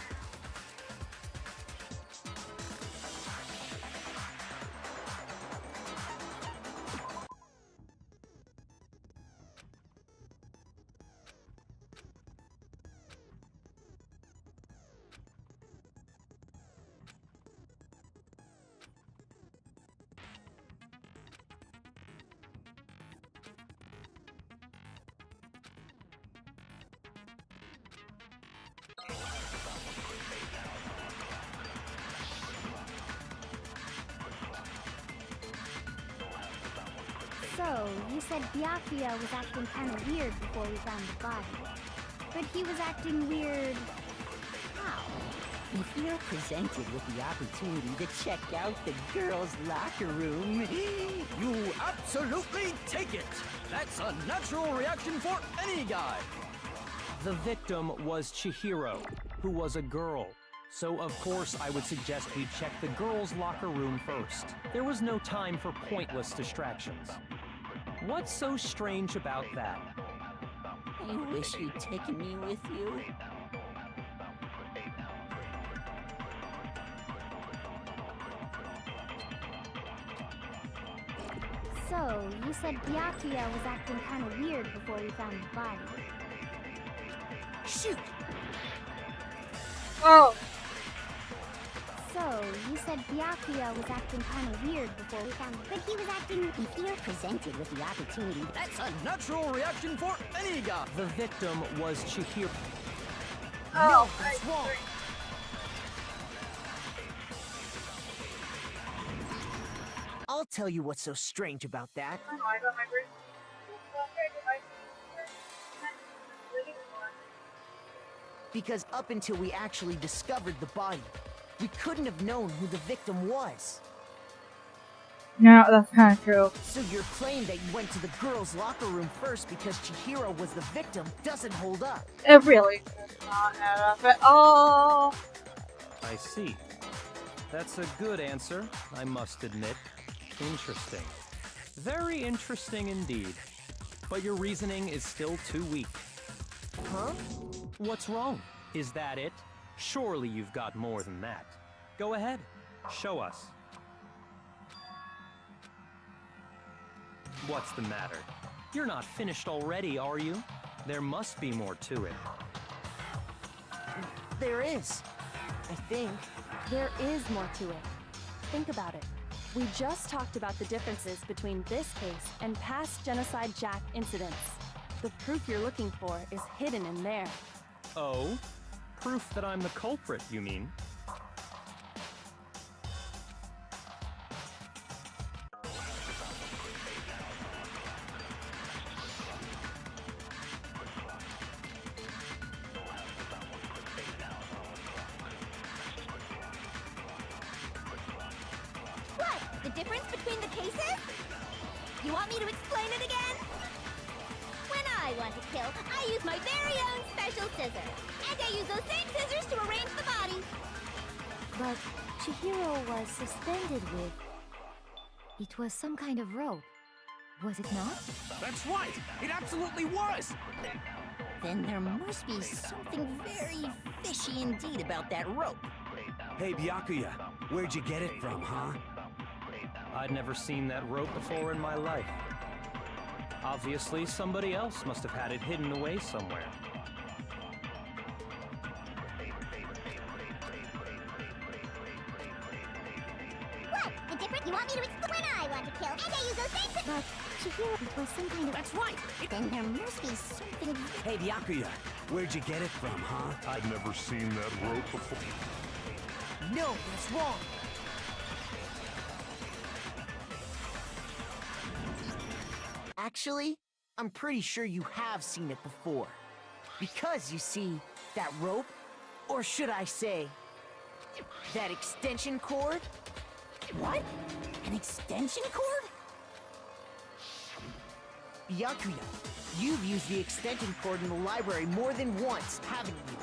F: So, you said Byakuya was acting kind of weird before we found the body. But he was acting weird... how?
M: If you're presented with the opportunity to check out the girls' locker room,
N: you absolutely take it! That's a natural reaction for any guy!
E: The victim was Chihiro, who was a girl. So of course I would suggest we check the girls' locker room first. There was no time for pointless distractions. What's so strange about that?
M: I wish you'd taken me with you.
F: So, you said Byakuya was acting kind of weird before we found the body.
H: Shoot!
I: Oh!
F: So, you said Byakuya was acting kind of weird before we found him. But he was acting...
M: If you're presented with the opportunity,
N: that's a natural reaction for any guy!
E: The victim was Chihiro.
I: Oh,
H: no, that's wrong! I'll tell you what's so strange about that.
I: I know, I got my brain.
H: Because up until we actually discovered the body, we couldn't have known who the victim was.
I: No, that's kind of true.
H: So your claim that you went to the girls' locker room first because Chihiro was the victim doesn't hold up.
I: It really does not add up at all.
E: I see. That's a good answer, I must admit. Interesting. Very interesting indeed. But your reasoning is still too weak.
H: Huh?
E: What's wrong? Is that it? Surely you've got more than that. Go ahead, show us. What's the matter? You're not finished already, are you? There must be more to it.
H: There is. I think.
B: There is more to it. Think about it. We just talked about the differences between this case and past Genocide Jack incidents. The proof you're looking for is hidden in there.
E: Oh? Proof that I'm the culprit, you mean?
F: What? The difference between the cases? You want me to explain it again? When I want to kill, I use my very own special scissors. And I use those same scissors to arrange the body.
L: But Chihiro was suspended with... It was some kind of rope. Was it not?
N: That's right! It absolutely was!
D: Then there must be something very fishy indeed about that rope.
C: Hey, Byakuya, where'd you get it from, huh?
E: I'd never seen that rope before in my life. Obviously, somebody else must have had it hidden away somewhere.
F: What? The difference? You want me to explain? When I want to kill, and I use those same scissors.
L: But Chihiro, it was some kind of...
D: That's right! Then there must be something...
C: Hey, Byakuya, where'd you get it from, huh?
O: I'd never seen that rope before.
H: No, that's wrong. Actually, I'm pretty sure you have seen it before. Because, you see, that rope, or should I say, that extension cord?
D: What? An extension cord?
H: Byakuya, you've used the extension cord in the library more than once, haven't you?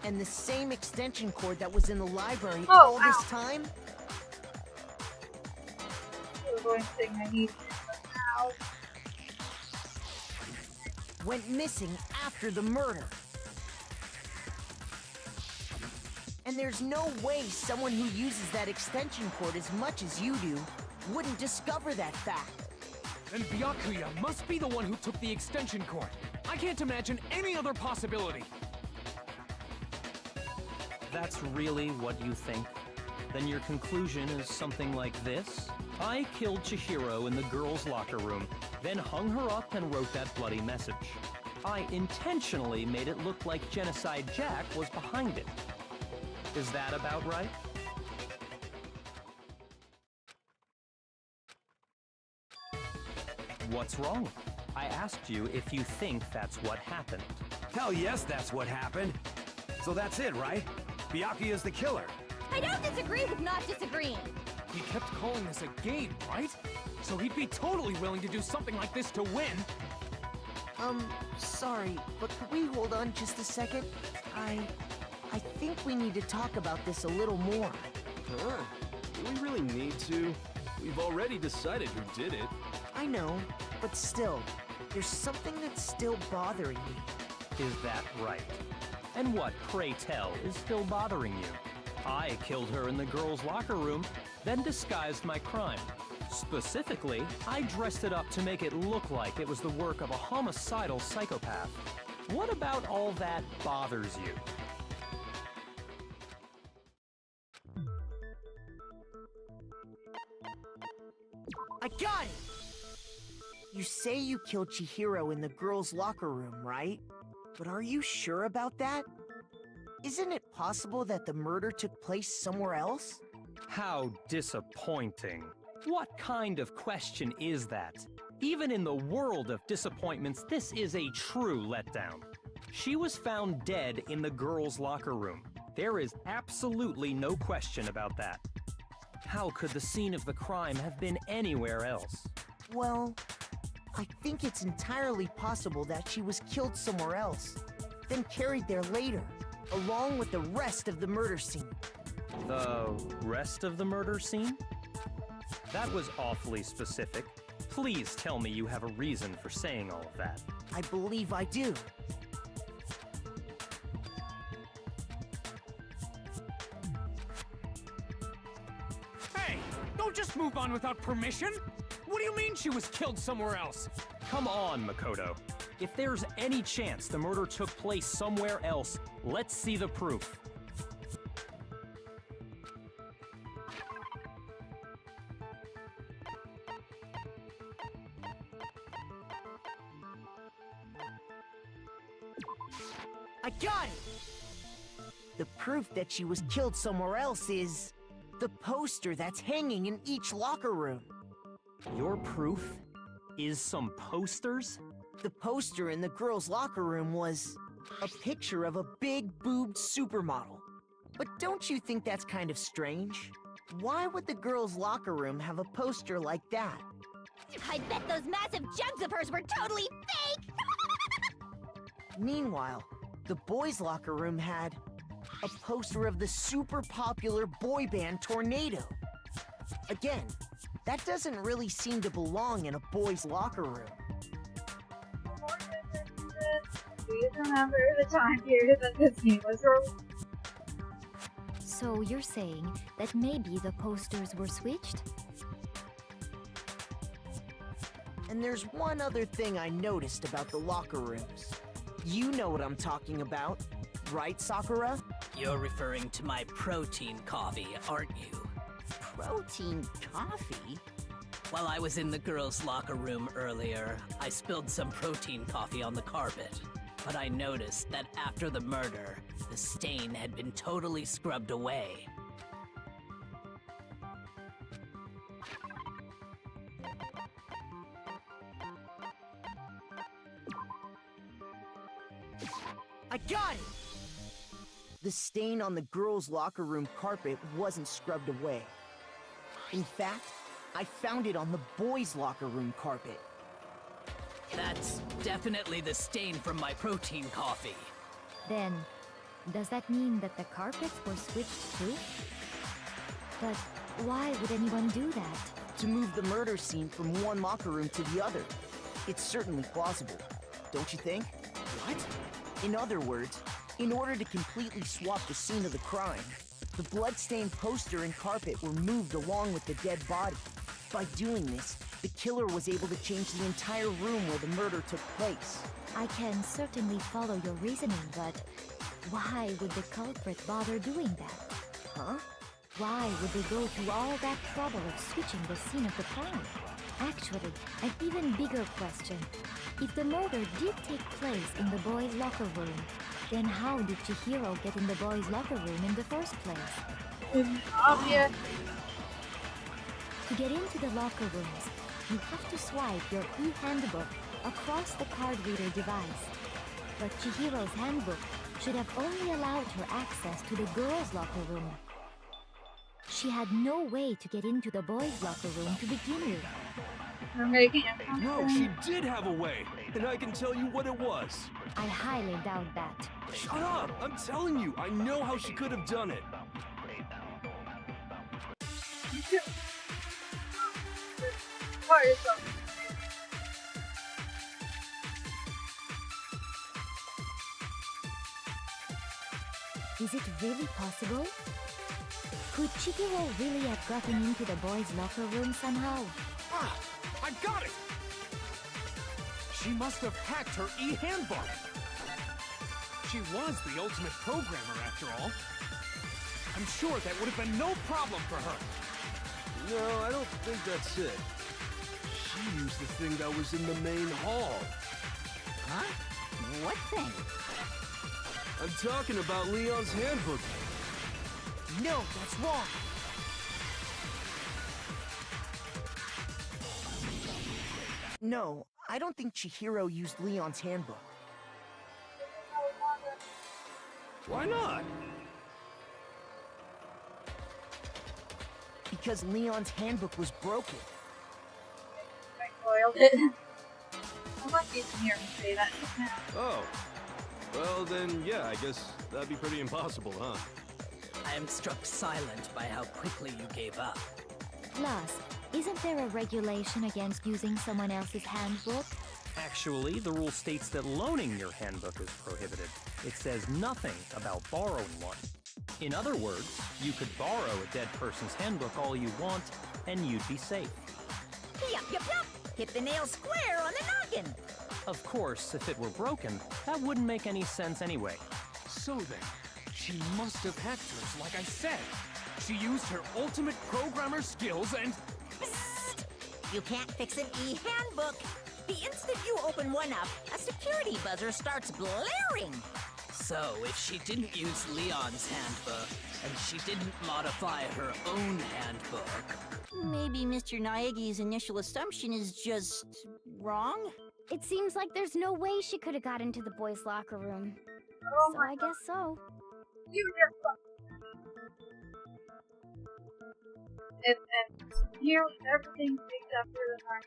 H: And the same extension cord that was in the library all this time?
I: The one thing I need now.
H: Went missing after the murder. And there's no way someone who uses that extension cord as much as you do wouldn't discover that fact.
G: Then Byakuya must be the one who took the extension cord. I can't imagine any other possibility.
E: That's really what you think? Then your conclusion is something like this? I killed Chihiro in the girls' locker room, then hung her up and wrote that bloody message. I intentionally made it look like Genocide Jack was behind it. Is that about right? What's wrong? I asked you if you think that's what happened.
C: Hell yes, that's what happened. So that's it, right? Byakuya's the killer.
F: I don't disagree with not disagreeing.
G: He kept calling this a game, right? So he'd be totally willing to do something like this to win.
H: Sorry, but could we hold on just a second? I think we need to talk about this a little more.
C: Huh? Do we really need to? We've already decided who did it.
H: I know, but still, there's something that's still bothering me.
E: Is that right? And what, pray tell, is still bothering you? I killed her in the girls' locker room, then disguised my crime. Specifically, I dressed it up to make it look like it was the work of a homicidal psychopath. What about all that bothers you?
H: I got it! You say you killed Chihiro in the girls' locker room, right? But are you sure about that? Isn't it possible that the murder took place somewhere else?
E: How disappointing. What kind of question is that? Even in the world of disappointments, this is a true letdown. She was found dead in the girls' locker room. There is absolutely no question about that. How could the scene of the crime have been anywhere else?
H: Well, I think it's entirely possible that she was killed somewhere else, then carried there later, along with the rest of the murder scene.
E: The rest of the murder scene? That was awfully specific. Please tell me you have a reason for saying all of that.
H: I believe I do.
G: Hey! Don't just move on without permission! What do you mean she was killed somewhere else?
E: Come on, Makoto. If there's any chance the murder took place somewhere else, let's see the proof.
H: I got it! The proof that she was killed somewhere else is the poster that's hanging in each locker room.
E: Your proof is some posters?
H: The poster in the girls' locker room was a picture of a big-boobed supermodel. But don't you think that's kind of strange? Why would the girls' locker room have a poster like that?
F: I bet those massive jugs of hers were totally fake!
H: Meanwhile, the boys' locker room had a poster of the super popular boy band Tornado. Again, that doesn't really seem to belong in a boys' locker room.
I: Please remember the time period that this game was released.
L: So you're saying that maybe the posters were switched?
H: And there's one other thing I noticed about the locker rooms. You know what I'm talking about, right, Sakura?
A: You're referring to my protein coffee, aren't you?
M: Protein coffee?
A: While I was in the girls' locker room earlier, I spilled some protein coffee on the carpet. But I noticed that after the murder, the stain had been totally scrubbed away.
H: I got it! The stain on the girls' locker room carpet wasn't scrubbed away. In fact, I found it on the boys' locker room carpet.
A: That's definitely the stain from my protein coffee.
L: Then, does that mean that the carpets were switched too? But why would anyone do that?
H: To move the murder scene from one locker room to the other. It's certainly plausible, don't you think?
G: What?
H: In other words, in order to completely swap the scene of the crime, the bloodstained poster and carpet were moved along with the dead body. By doing this, the killer was able to change the entire room where the murder took place.
L: I can certainly follow your reasoning, but why would the culprit bother doing that?
H: Huh?
L: Why would they go through all that trouble of switching the scene of the crime? Actually, an even bigger question. If the murder did take place in the boys' locker room, then how did Chihiro get in the boys' locker room in the first place?
I: Obvious.
L: To get into the locker rooms, you have to swipe your e-handbook across the card reader device. But Chihiro's handbook should have only allowed her access to the girls' locker room. She had no way to get into the boys' locker room to begin with.
I: We're making it.
C: No, she did have a way, and I can tell you what it was.
L: I highly doubt that.
C: Shut up! I'm telling you, I know how she could have done it.
L: Is it really possible? Could Chihiro really have gotten into the boys' locker room somehow?
G: Ah! I got it! She must have hacked her e-handbook! She was the ultimate programmer, after all. I'm sure that would have been no problem for her.
C: No, I don't think that's it. She used the thing that was in the main hall.
M: Huh? What thing?
C: I'm talking about Leon's handbook.
H: No, that's wrong. No, I don't think Chihiro used Leon's handbook.
C: Why not?
H: Because Leon's handbook was broken.
I: I spoiled it. I want you to hear me say that just now.
C: Oh. Well, then, yeah, I guess that'd be pretty impossible, huh?
A: I am struck silent by how quickly you gave up.
L: Plus, isn't there a regulation against using someone else's handbook?
E: Actually, the rule states that loaning your handbook is prohibited. It says nothing about borrowing one. In other words, you could borrow a dead person's handbook all you want, and you'd be safe.
D: Yup, yup, yup! Hit the nail square on the noggin!
E: Of course, if it were broken, that wouldn't make any sense anyway.
G: So then, she must have hacked hers, like I said. She used her ultimate programmer skills and...
D: Psst! You can't fix an e-handbook. The instant you open one up, a security buzzer starts blaring.
A: So, if she didn't use Leon's handbook, and she didn't modify her own handbook...
M: Maybe Mr. Naegi's initial assumption is just... wrong?
L: It seems like there's no way she could have got into the boys' locker room.
I: Oh
L: So
I: my
L: I
I: God.
L: guess so.
I: You just if here everything's picked up for the fact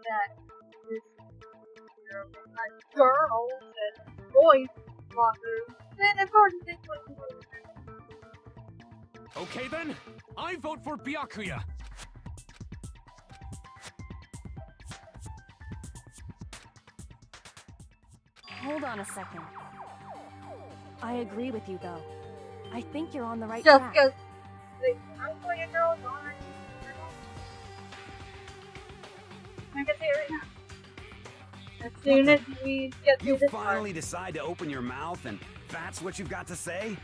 I: that this girl and boys locker room, then of course this was
G: Okay then, I vote for Byakuya.
B: Hold on a second. I agree with you, though. I think you're on the right
I: just
B: track.
I: because I'm going to girl on I can say it right now. As soon as we get through
P: You
I: this
P: finally decide to open your mouth and that's what you've got to say?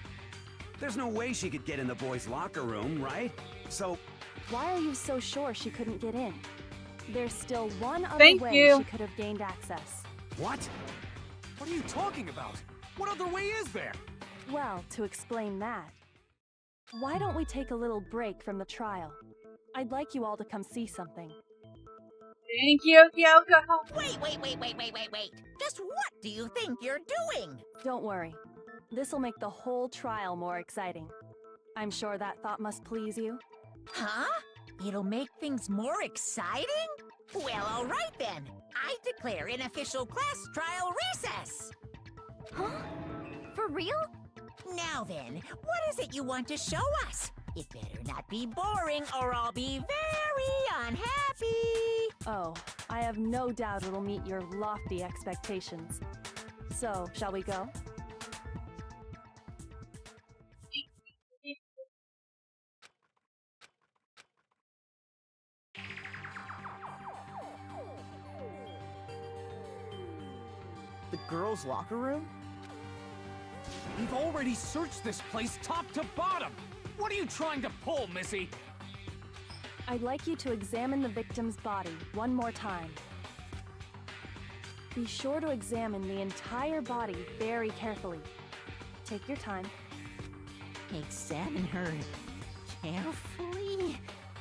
P: There's no way she could get in the boys' locker room, right? So...
B: Why are you so sure she couldn't get in? There's still one other
I: Thank
B: way
I: you.
B: she could have gained access.
P: What?
G: What are you talking about? What other way is there?
B: Well, to explain that, why don't we take a little break from the trial? I'd like you all to come see something.
I: Thank you, Kyoko.
D: Wait. Just what do you think you're doing?
B: Don't worry. This'll make the whole trial more exciting. I'm sure that thought must please you.
D: Huh? It'll make things more exciting? Well, all right then. I declare an official class trial recess.
L: Huh? For real?
D: Now then, what is it you want to show us? It better not be boring or I'll be very unhappy.
B: Oh, I have no doubt it'll meet your lofty expectations. So, shall we go?
H: The girls' locker room?
G: We've already searched this place top to bottom. What are you trying to pull, Missy?
B: I'd like you to examine the victim's body one more time. Be sure to examine the entire body very carefully. Take your time.
M: Examine her carefully?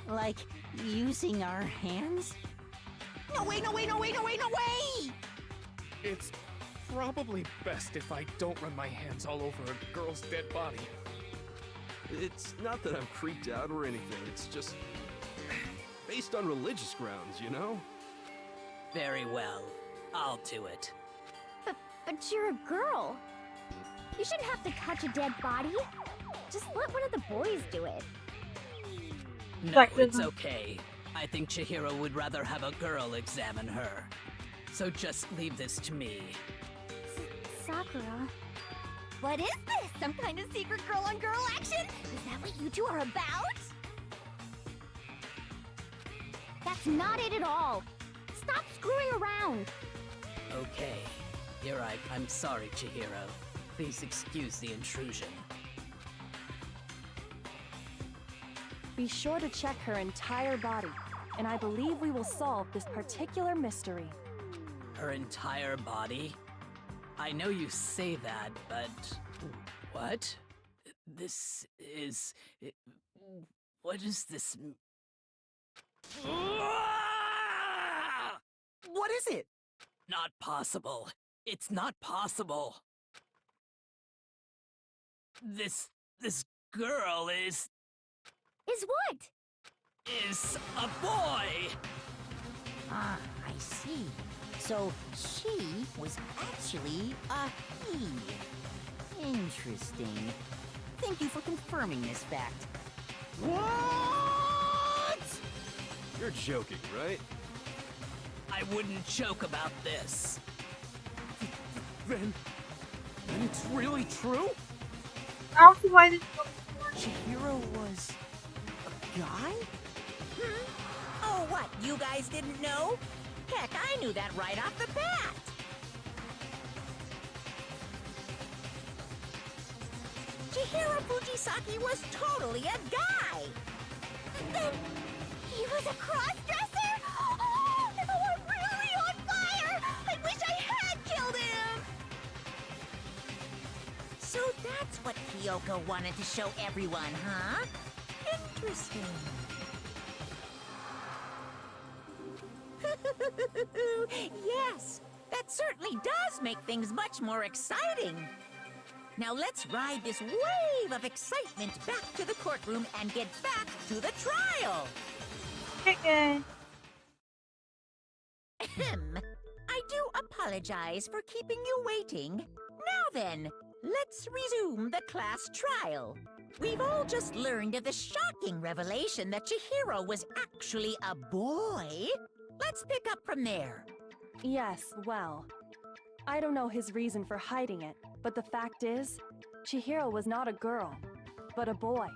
M: Like using our hands?
D: No way!
G: It's probably best if I don't run my hands all over a girl's dead body.
C: It's not that I'm freaked out or anything, it's just based on religious grounds, you know?
A: Very well. I'll do it.
L: But you're a girl. You shouldn't have to touch a dead body. Just let one of the boys do it.
A: No, it's okay. I think Chihiro would rather have a girl examine her. So just leave this to me.
L: Sakura.
F: What is this? Some kind of secret girl-on-girl action? Is that what you two are about?
L: That's not it at all. Stop screwing around.
A: Okay. I'm sorry, Chihiro. Please excuse the intrusion.
B: Be sure to check her entire body, and I believe we will solve this particular mystery.
A: Her entire body? I know you say that, but... What? This is... What is this...
H: What is it?
A: Not possible. It's not possible. This girl is
L: what?
A: Is a boy!
M: Ah, I see. So she was actually a he. Interesting. thank you for confirming this fact.
G: What?
C: You're joking, right?
A: I wouldn't joke about this.
G: Then it's really true?
I: I don't see why this one
H: Chihiro was a guy?
D: Oh, what? You guys didn't know? Heck, I knew that right off the bat. Chihiro Fujisaki was totally a guy.
F: Then he was a cross-dresser? Oh, I'm really on fire! I wish I had killed him!
D: So that's what Kyoko wanted to show everyone, huh? Interesting. Yes, that certainly does make things much more exciting. Now let's ride this wave of excitement back to the courtroom and get back to the trial.
I: chicken.
D: I do apologize for keeping you waiting. Now then, let's resume the class trial. We've all just learned of the shocking revelation that Chihiro was actually a boy. Let's pick up from there.
B: Yes, well, I don't know his reason for hiding it, but the fact is, Chihiro was not a girl, but a boy.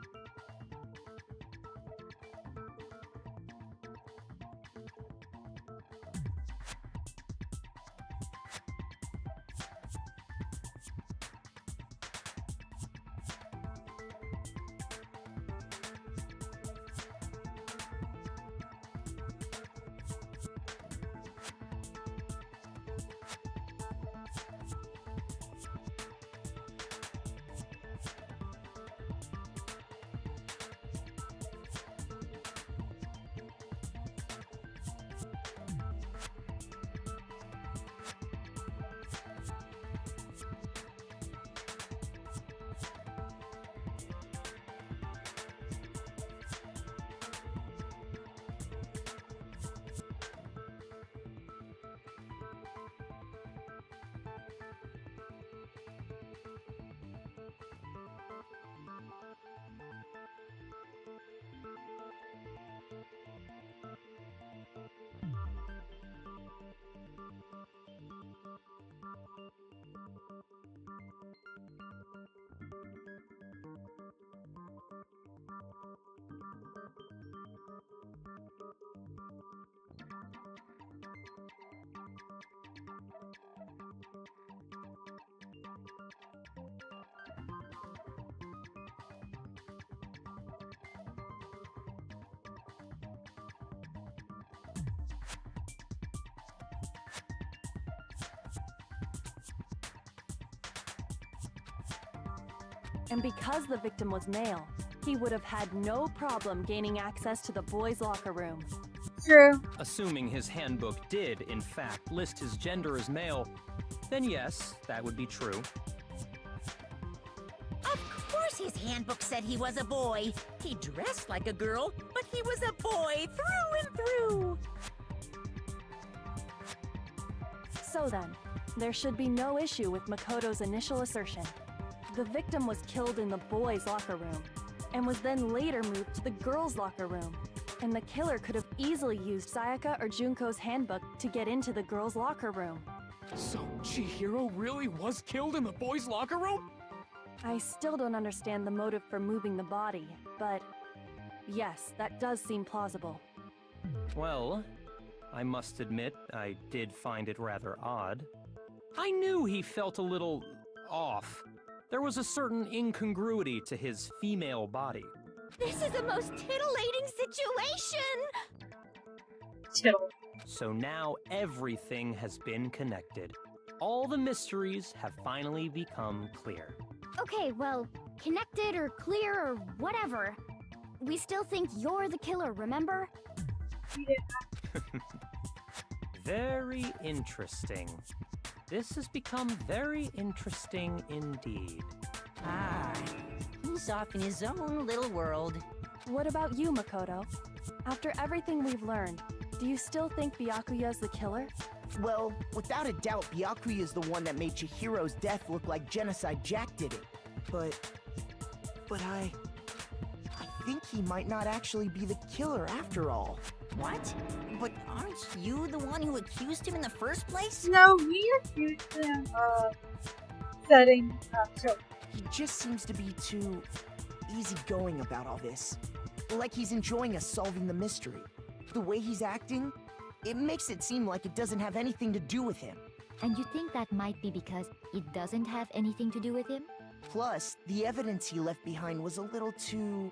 B: And because the victim was male, he would have had no problem gaining access to the boys' locker room.
I: True.
E: Assuming his handbook did, in fact, list his gender as male, then yes, that would be true.
D: Of course his handbook said he was a boy. He dressed like a girl, but he was a boy through and through.
B: So then, there should be no issue with Makoto's initial assertion. The victim was killed in the boys' locker room, and was then later moved to the girls' locker room. And the killer could have easily used Sayaka or Junko's handbook to get into the girls' locker room.
G: So Chihiro really was killed in the boys' locker room?
B: I still don't understand the motive for moving the body, but yes, that does seem plausible.
E: Well, I must admit, I did find it rather odd. I knew he felt a little off. There was a certain incongruity to his female body.
F: This is the most titillating situation!
I: Tittle.
E: So now everything has been connected. All the mysteries have finally become clear.
L: Okay, well, connected or clear or whatever. We still think you're the killer, remember?
E: Very interesting. This has become very interesting indeed.
M: Ah, he's off in his own little world.
B: What about you, Makoto? After everything we've learned, do you still think Byakuya's the killer?
H: Well, without a doubt, Byakuya is the one that made Chihiro's death look like Genocide Jack did it. But But I think he might not actually be the killer after all.
D: What? But aren't you the one who accused him in the first place?
I: No, we accused him of setting up children.
H: He just seems to be too easygoing about all this. Like he's enjoying us solving the mystery. The way he's acting, it makes it seem like it doesn't have anything to do with him.
L: And you think that might be because it doesn't have anything to do with him?
H: Plus, the evidence he left behind was a little too...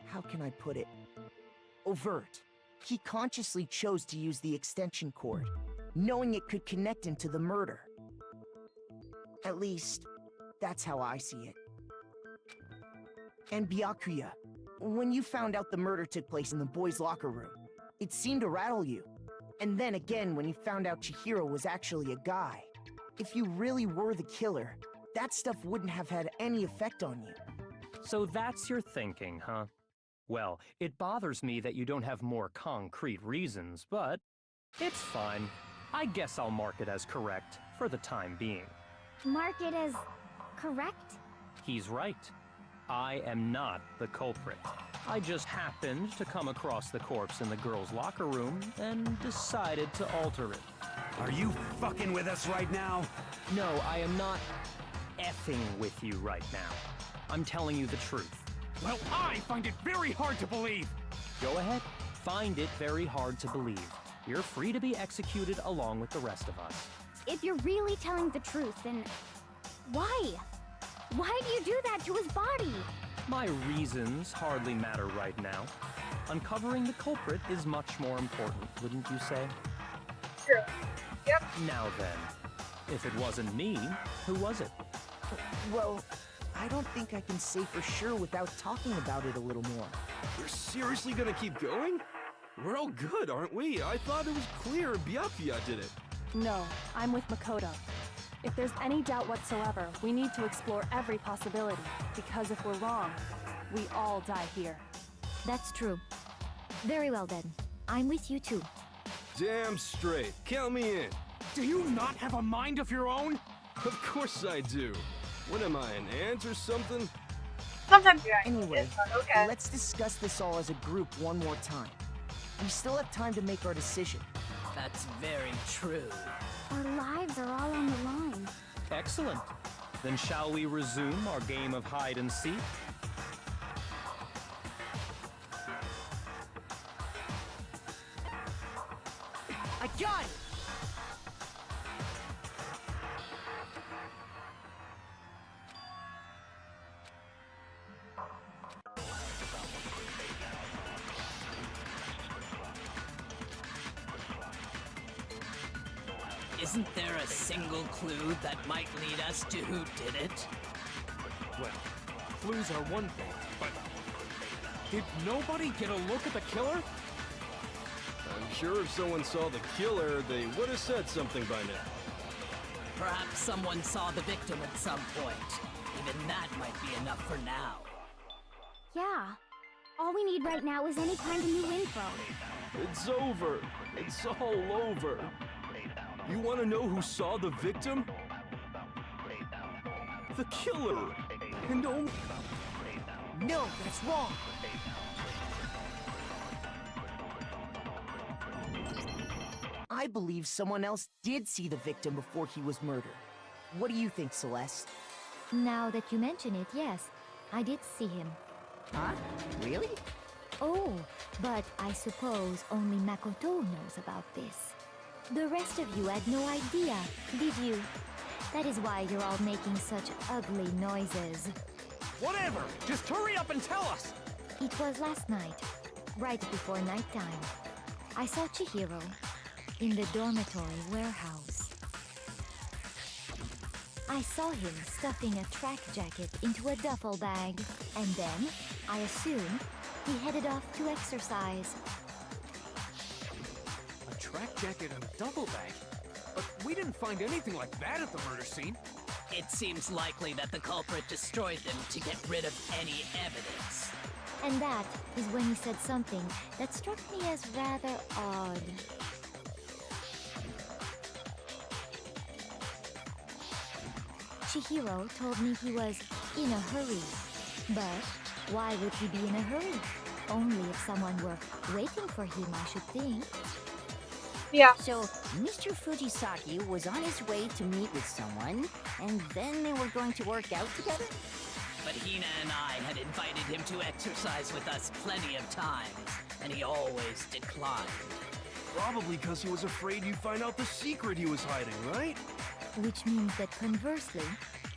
H: how can I put it? Overt. He consciously chose to use the extension cord, knowing it could connect him to the murder. At least, that's how I see it. And Byakuya, when you found out the murder took place in the boys' locker room, it seemed to rattle you. And then again when you found out Chihiro was actually a guy. If you really were the killer, that stuff wouldn't have had any effect on you.
E: So that's your thinking, huh? Well, it bothers me that you don't have more concrete reasons, but it's fine. I guess I'll mark it as correct for the time being.
L: Mark it as correct?
E: He's right. I am not the culprit. I just happened to come across the corpse in the girls' locker room and decided to alter it.
P: Are you fucking with us right now?
E: No, I am not effing with you right now. I'm telling you the truth.
G: Well, I find it very hard to believe.
E: Go ahead. Find it very hard to believe. You're free to be executed along with the rest of us.
L: If you're really telling the truth, then why? Why do you do that to his body?
E: My reasons hardly matter right now. Uncovering the culprit is much more important, wouldn't you say?
I: True. Yep.
E: Now then, if it wasn't me, who was it?
H: Well, I don't think I can say for sure without talking about it a little more.
C: You're seriously gonna keep going? We're all good, aren't we? I thought it was clear Byakuya did it.
B: No, I'm with Makoto. If there's any doubt whatsoever, we need to explore every possibility, because if we're wrong, we all die here.
L: That's true. Very well then. I'm with you too.
C: Damn straight. Count me in.
G: Do you not have a mind of your own?
C: Of course I do. What am I, an ant or something?
I: Sometimes you're
H: Anyway,
I: but okay.
H: let's discuss this all as a group one more time. We still have time to make our decision.
A: That's very true.
L: Our lives are all on the line.
E: Excellent. Then shall we resume our game of hide and seek?
H: I got it!
A: Isn't there a single clue that might lead us to who did it?
G: Well, clues are one thing, but did nobody get a look at the killer?
C: I'm sure if someone saw the killer, they would have said something by now.
A: Perhaps someone saw the victim at some point. Even that might be enough for now.
L: Yeah. All we need right now is any kind of new info.
C: It's over. It's all over. You want to know who saw the victim? The killer! And oh...
H: No, that's wrong! I believe someone else did see the victim before he was murdered. What do you think, Celeste?
L: Now that you mention it, yes. I did see him.
D: Huh? Really?
L: Oh, but I suppose only Makoto knows about this. The rest of you had no idea, did you? That is why you're all making such ugly noises.
G: Whatever! Just hurry up and tell us!
L: It was last night, right before nighttime. I saw Chihiro in the dormitory warehouse. I saw him stuffing a track jacket into a duffel bag, and then, I assume, he headed off to exercise.
G: A track jacket and a duffel bag? But we didn't find anything like that at the murder scene.
A: It seems likely that the culprit destroyed them to get rid of any evidence.
L: And that is when he said something that struck me as rather odd. Chihiro told me he was in a hurry. But why would he be in a hurry? Only if someone were waiting for him, I should think.
I: Yeah.
M: So, Mr. Fujisaki was on his way to meet with someone, and then they were going to work out together?
A: But Hina and I had invited him to exercise with us plenty of times, and he always declined.
C: Probably because he was afraid you'd find out the secret he was hiding, right?
L: Which means that conversely,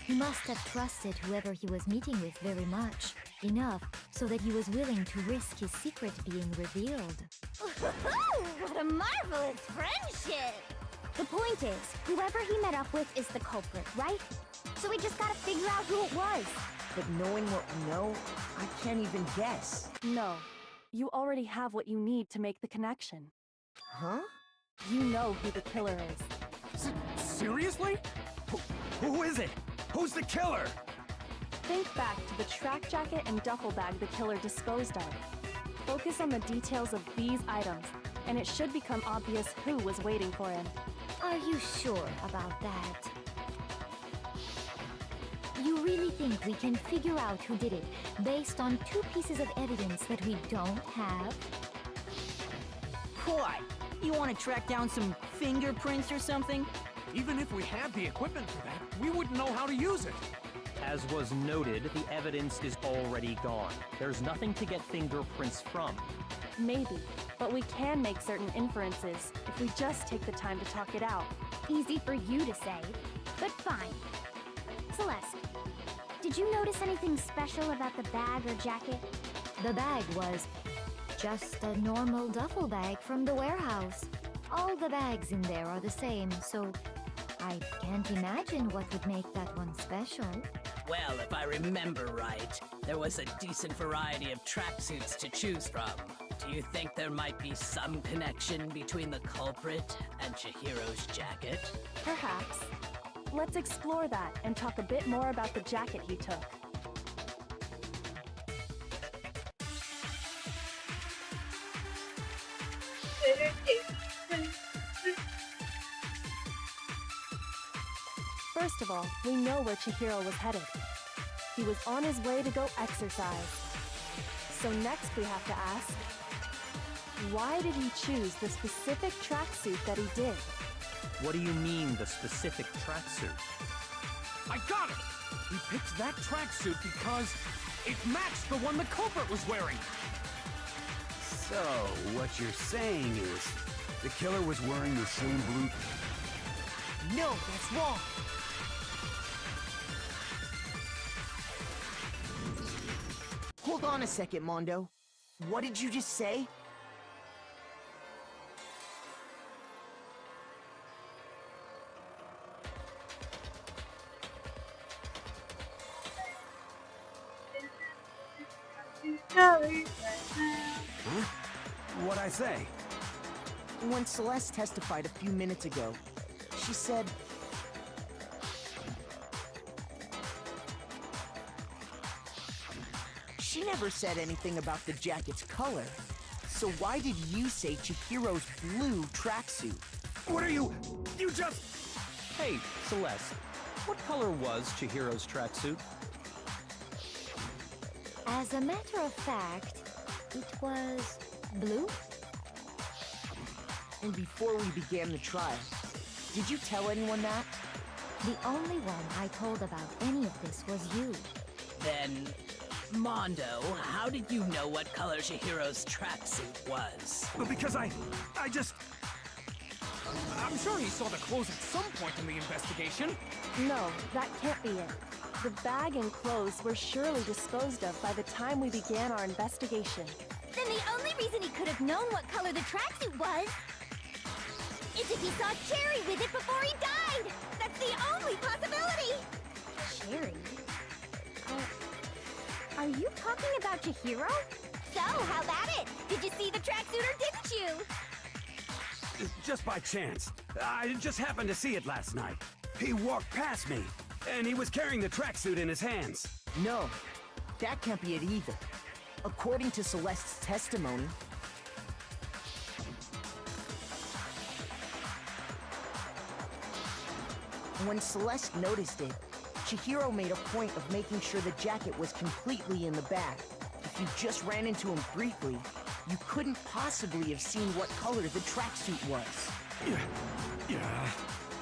L: he must have trusted whoever he was meeting with very much. Enough so that he was willing to risk his secret being revealed.
F: What a marvelous friendship!
L: The point is, whoever he met up with is the culprit, right? So we just gotta figure out who it was.
H: But knowing what we know, I can't even guess.
B: No. You already have what you need to make the connection.
H: Huh?
B: You know who the killer is.
G: Seriously?
P: Who is it? Who's the killer?
B: Think back to the track jacket and duffel bag the killer disposed of. Focus on the details of these items, and it should become obvious who was waiting for him.
L: Are you sure about that? You really think we can figure out who did it based on 2 pieces of evidence that we don't have?
M: What? You want to track down some fingerprints or something?
G: Even if we had the equipment for that, we wouldn't know how to use it.
E: As was noted, the evidence is already gone. There's nothing to get fingerprints from.
B: Maybe, but we can make certain inferences if we just take the time to talk it out.
L: Easy for you to say, but fine. Celeste, did you notice anything special about the bag or jacket? The bag was just a normal duffel bag from the warehouse. All the bags in there are the same, so I can't imagine what would make that one special.
A: Well, if I remember right, there was a decent variety of tracksuits to choose from. Do you think there might be some connection between the culprit and Chihiro's jacket?
B: Perhaps. Let's explore that and talk a bit more about the jacket he took. First of all, we know where Chihiro was headed. He was on his way to go exercise. So next we have to ask, why did he choose the specific tracksuit that he did?
E: What do you mean, the specific tracksuit?
G: I got it! He picked that tracksuit because it matched the one the culprit was wearing.
P: So, what you're saying is, the killer was wearing the same blue...
H: No, that's wrong. Hold on a second, Mondo. What did you just say?
P: Huh? What'd I say?
H: When Celeste testified a few minutes ago, she said... She never said anything about the jacket's color. So why did you say Chihiro's blue tracksuit?
P: What are you... You just...
E: Hey, Celeste, what color was Chihiro's tracksuit?
L: As a matter of fact, it was blue.
H: And before we began the trial, did you tell anyone that?
L: The only one I told about any of this was you.
A: Then, Mondo, how did you know what color Chihiro's tracksuit was?
G: Because I just... I'm sure he saw the clothes at some point in the investigation.
B: No, that can't be it. The bag and clothes were surely disposed of by the time we began our investigation.
F: Then the only reason he could have known what color the tracksuit was is if he saw Cherry with it before he died! That's the only possibility!
L: Cherry? Are you talking about Chihiro?
F: So, how about it? Did you see the tracksuit or didn't you?
P: Just by chance. I just happened to see it last night. He walked past me, and he was carrying the tracksuit in his hands.
H: No, that can't be it either. According to Celeste's testimony, when Celeste noticed it, Chihiro made a point of making sure the jacket was completely in the back. If you just ran into him briefly, you couldn't possibly have seen what color the tracksuit was.
O: Yeah.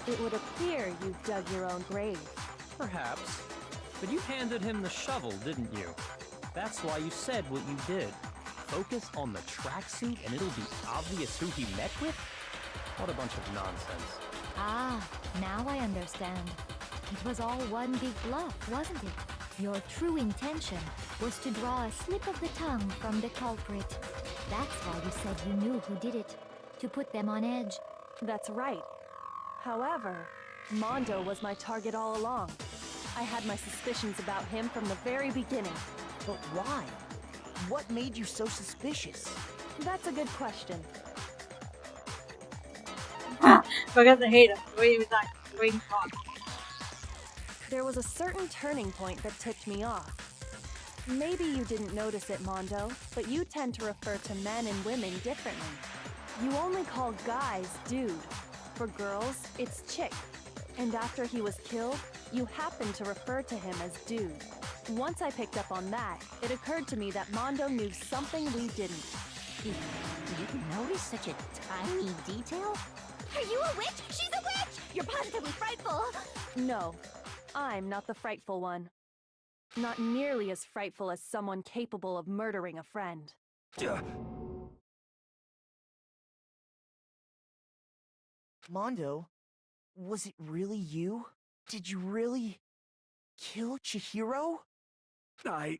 B: It would appear you've dug your own grave.
E: Perhaps. But you handed him the shovel, didn't you? That's why you said what you did. Focus on the tracksuit and it'll be obvious who he met with? What a bunch of nonsense.
L: Ah, now I understand. It was all one big bluff, wasn't it? Your true intention was to draw a slip of the tongue from the culprit. That's why you said you knew who did it. To put them on edge.
B: That's right. However, Mondo was my target all along. I had my suspicions about him from the very beginning.
H: But why? What made you so suspicious?
B: That's a good question.
I: Because I hate him. The way he was acting, the way he talked.
B: There was a certain turning point that tipped me off. Maybe you didn't notice it, Mondo, but you tend to refer to men and women differently. You only call guys dude. For girls, it's chick. And after he was killed, you happened to refer to him as dude. Once I picked up on that, it occurred to me that Mondo knew something we didn't.
M: You notice such a tiny detail?
F: Are you a witch? She's a witch! You're positively frightful!
B: No, I'm not the frightful one. Not nearly as frightful as someone capable of murdering a friend.
H: Mondo, was it really you? Did you really kill Chihiro?
P: I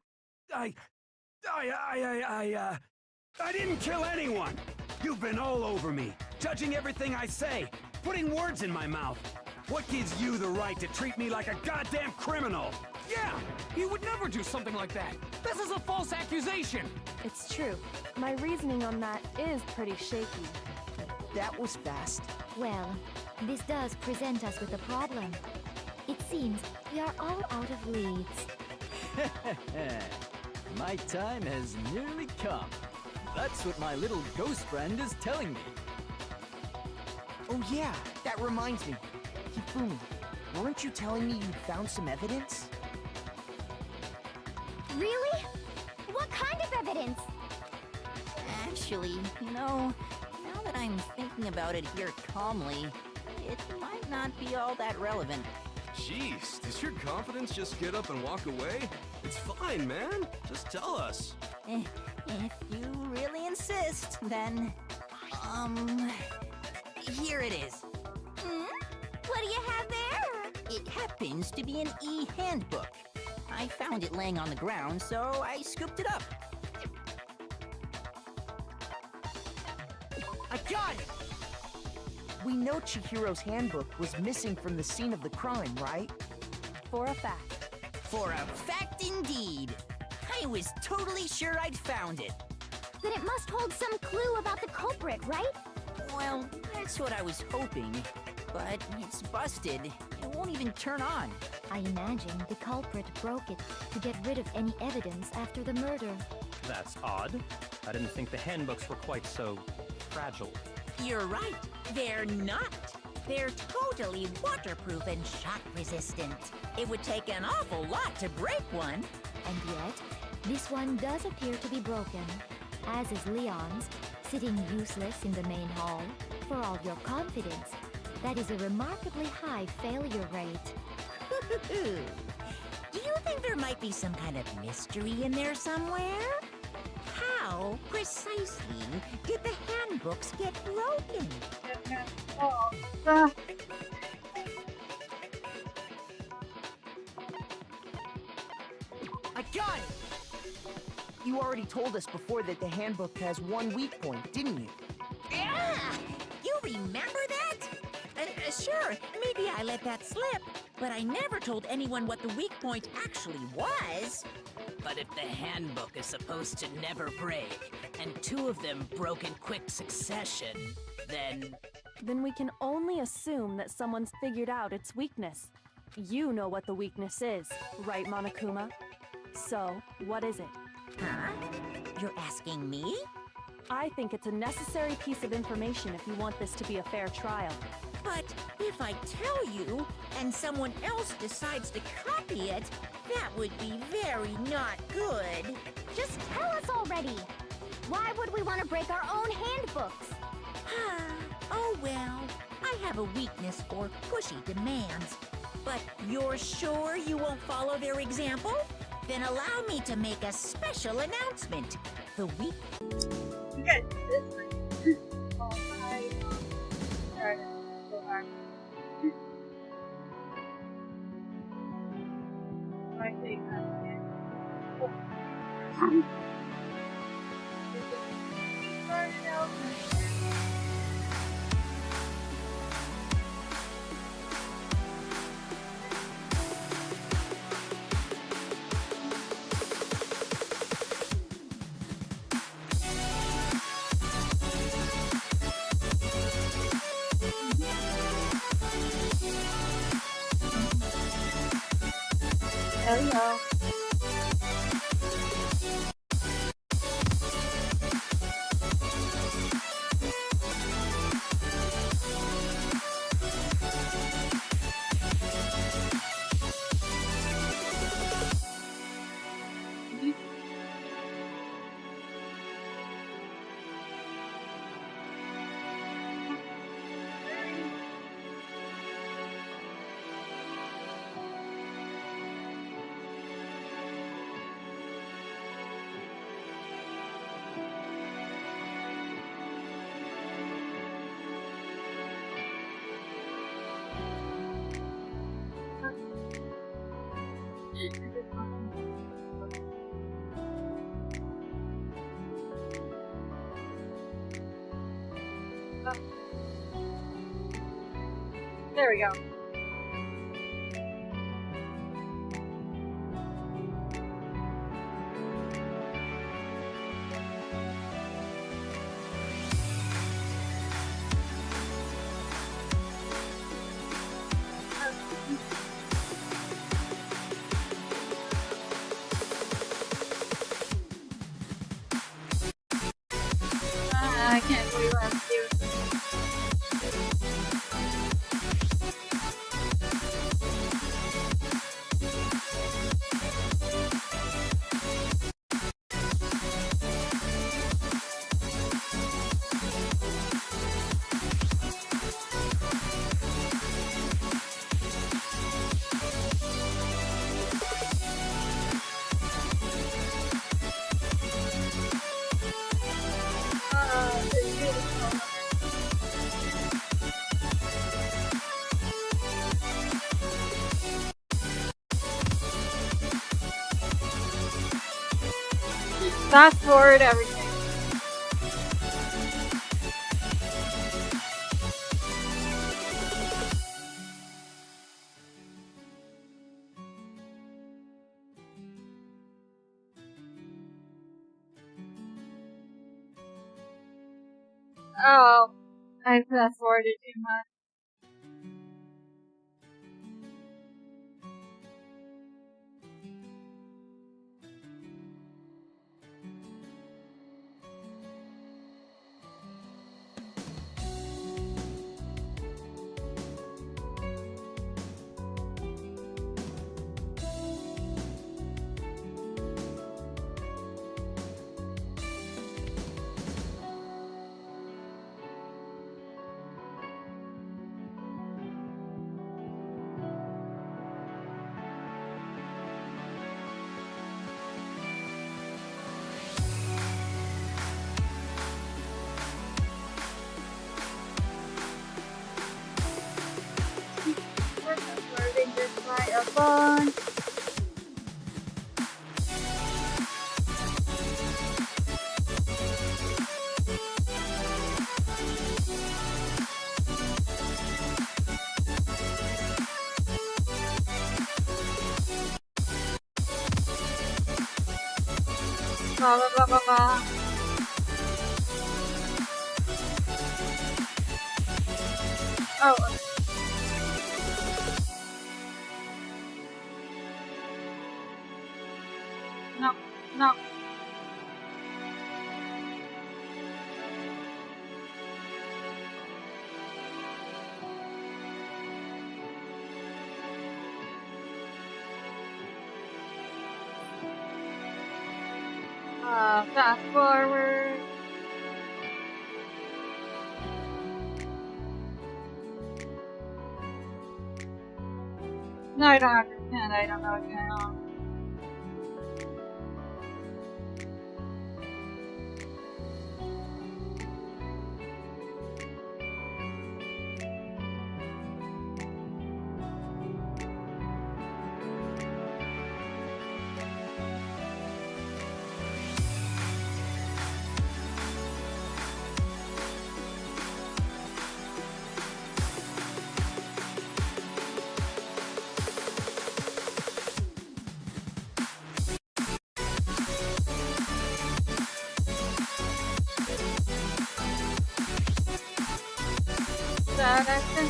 P: didn't kill anyone! You've been all over me, judging everything I say, putting words in my mouth. What gives you the right to treat me like a goddamn criminal?
G: Yeah! He would never do something like that! This is a false accusation!
B: It's true. My reasoning on that is pretty shaky.
H: That was fast.
L: Well, this does present us with a problem. It seems we are all out of leads.
N: My time has nearly come. That's what my little ghost friend is telling me.
H: Oh yeah, that reminds me. Hifumi, weren't you telling me you found some evidence?
F: Really? What kind of evidence?
M: Actually, now that I'm thinking about it here calmly, it might not be all that relevant.
C: Jeez, does your confidence just get up and walk away? It's fine, man. Just tell us.
M: If you really insist, then... here it is.
F: What do you have there?
M: It happens to be an e-handbook. I found it laying on the ground, so I scooped it up.
H: I got it! We know Chihiro's handbook was missing from the scene of the crime, right?
B: For a fact.
M: For a fact indeed. I was totally sure I'd found it.
F: Then it must hold some clue about the culprit, right?
M: Well, that's what I was hoping. But it's busted. It won't even turn on.
L: I imagine the culprit broke it to get rid of any evidence after the murder.
E: That's odd. I didn't think the handbooks were quite so fragile.
D: You're right. They're not. They're totally waterproof and shock resistant. It would take an awful lot to break one.
L: And yet, this one does appear to be broken, as is Leon's, sitting useless in the main hall. For all your confidence, that is a remarkably high failure rate.
D: Do you think there might be some kind of mystery in there somewhere? How precisely did the handbooks get broken?
H: I got it! You already told us before that the handbook has one weak point, didn't you?
D: Yeah! You remember that? Sure, maybe I let that slip, but I never told anyone what the weak point actually was.
A: But if the handbook is supposed to never break, and two of them broke in quick succession, then...
B: Then we can only assume that someone's figured out its weakness. You know what the weakness is, right, Monokuma? So, what is it?
D: Huh? You're asking me?
B: I think it's a necessary piece of information if you want this to be a fair trial.
D: But if I tell you, and someone else decides to copy it, that would be very not good.
F: Just tell us already. Why would we want to break our own handbooks?
D: Oh well, I have a weakness for pushy demands. But you're sure you won't follow their example? Then allow me to make a special announcement. The week...
I: Okay, this one. Oh, alright, go back. I think that's it. Started out. Hello. There we go. I can't believe I have to do it. Fast forward everything. Oh, I fast forwarded too much. We're converting this by a bunch. Blah blah blah blah blah. Oh. No, no. Fast forward. No, I don't understand. I don't know what's going on. That action?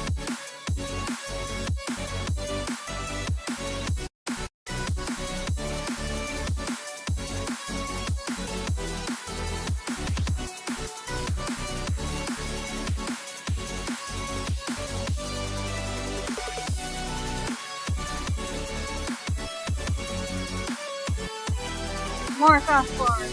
I: More fast forward.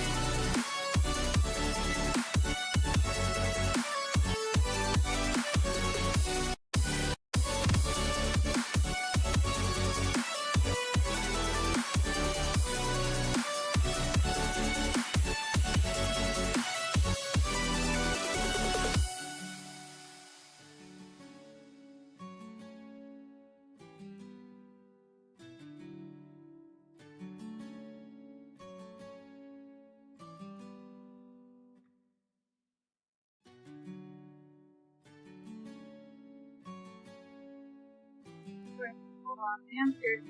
I: Hold on, answered.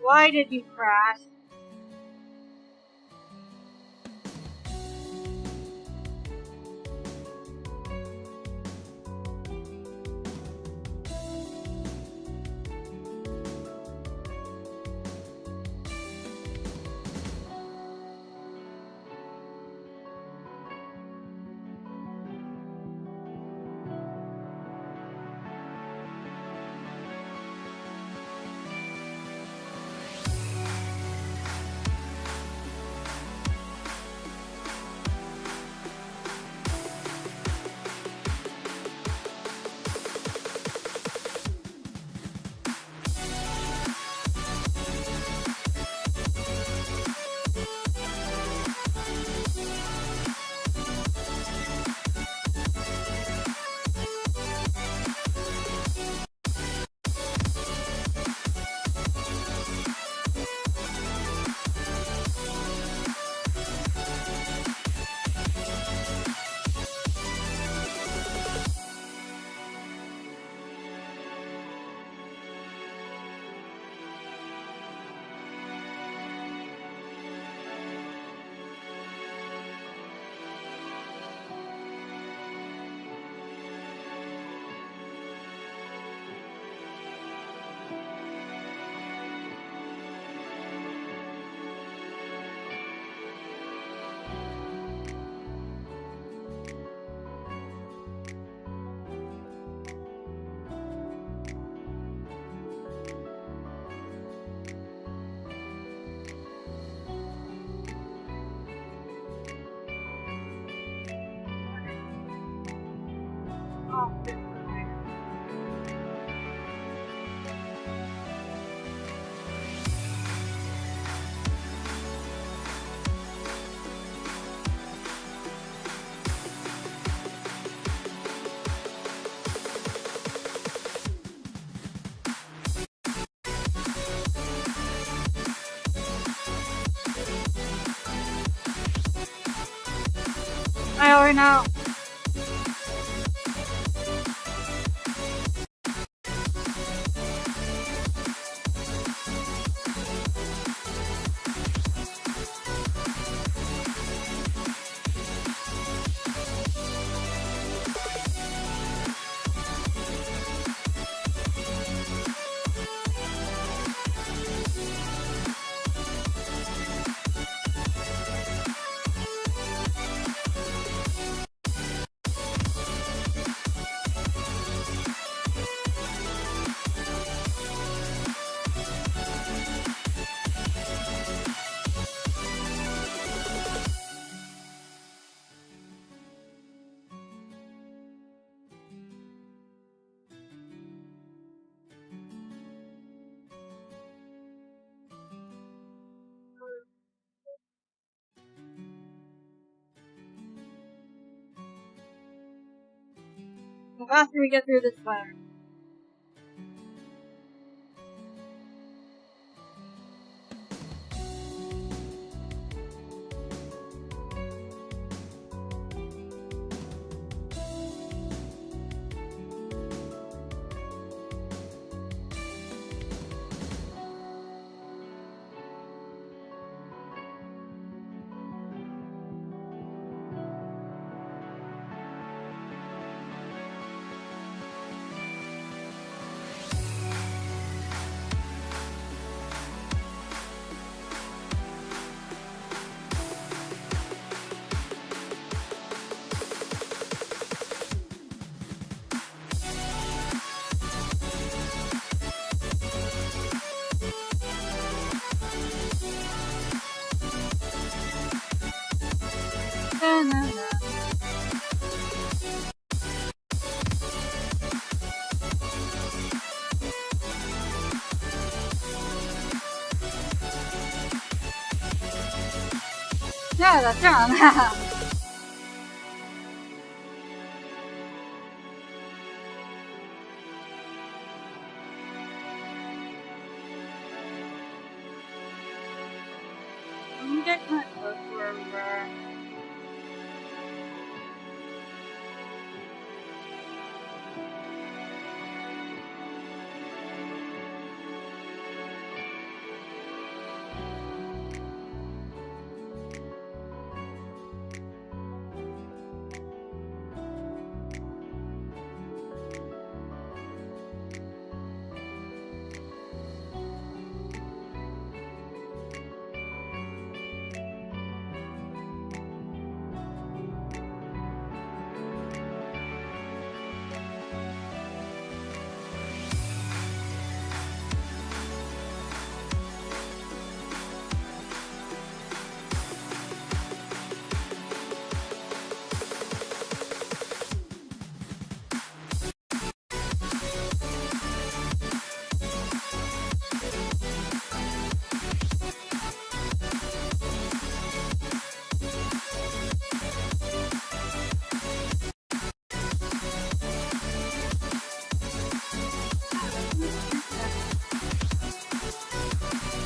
I: Why did you crash? I already know. The faster we get through this, the better. Yeah, that's right. I'm getting kind of close to where we were.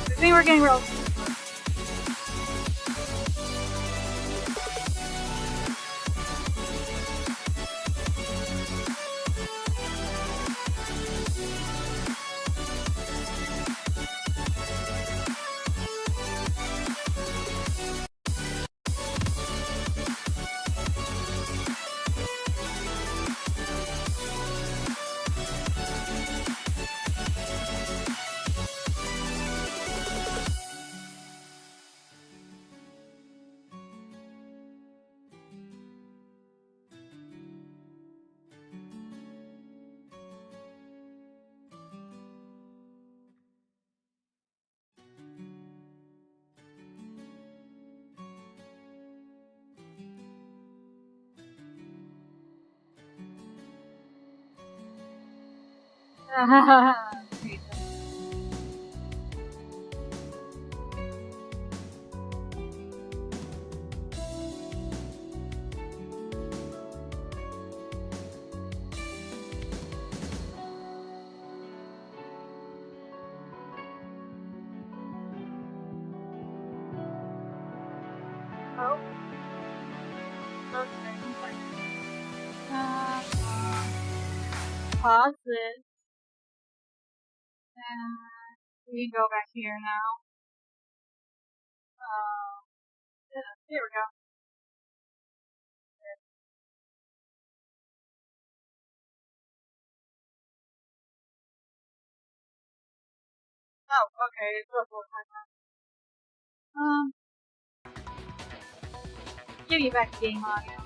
I: I think we're getting real. Oh. Okay. Pause this. And we go back here now. Yeah, here we go. Oh, okay, it's supposed to look like that. Give me back the game audio.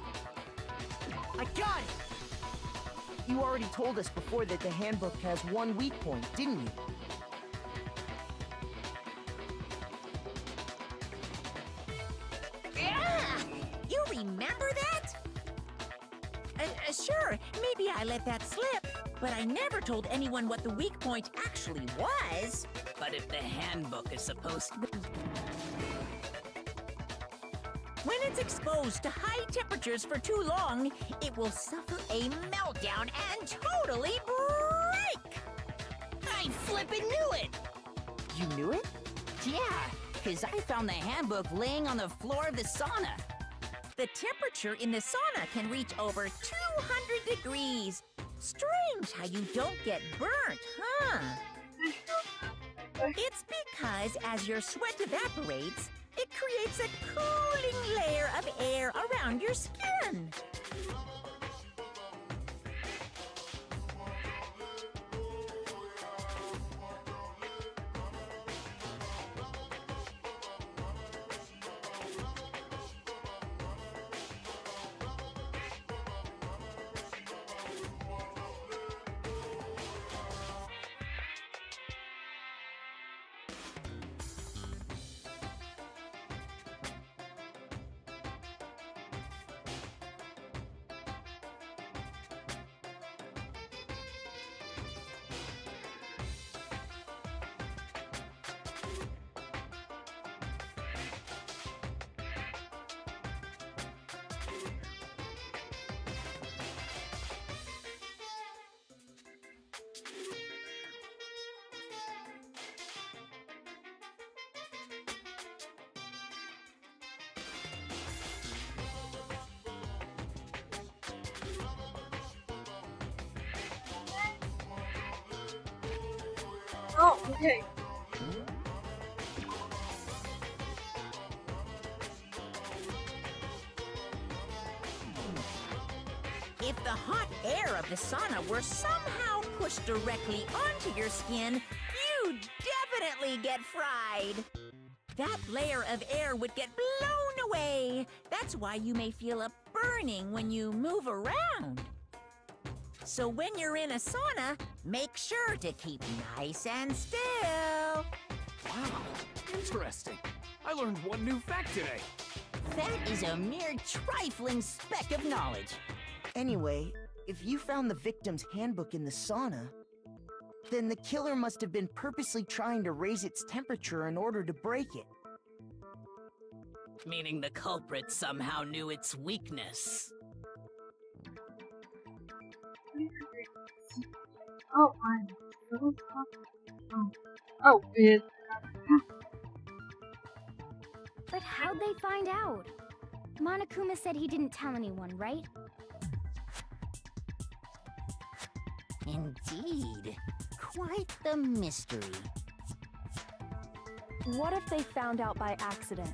H: I got it! You already told us before that the handbook has one weak point, didn't you?
D: Yeah! You remember that? Sure, maybe I let that slip, but I never told anyone what the weak point actually was.
A: But if the handbook is supposed to...
D: When it's gets exposed to high temperatures for too long, it will suffer a meltdown and totally break!
M: I flippin' knew it!
H: You knew it?
M: Yeah, because I found the handbook laying on the floor of the sauna.
D: The temperature in the sauna can reach over 200 degrees. Strange how you don't get burnt, huh? It's because as your sweat evaporates, it creates a cooling layer of air around your skin.
I: Oh, okay.
D: If the hot air of the sauna were somehow pushed directly onto your skin, you'd definitely get fried. That layer of air would get blown away. That's why you may feel a burning when you move around. So when you're in a sauna, make sure to keep nice and still.
G: Wow, interesting. I learned one new fact today.
M: That is a mere trifling speck of knowledge.
H: Anyway, if you found the victim's handbook in the sauna, then the killer must have been purposely trying to raise its temperature in order to break it.
A: Meaning the culprit somehow knew its weakness.
I: Oh, I'm so sorry. Oh, it.
L: But how'd they find out? Monokuma said he didn't tell anyone, right?
M: Indeed. Quite the mystery.
B: What if they found out by accident?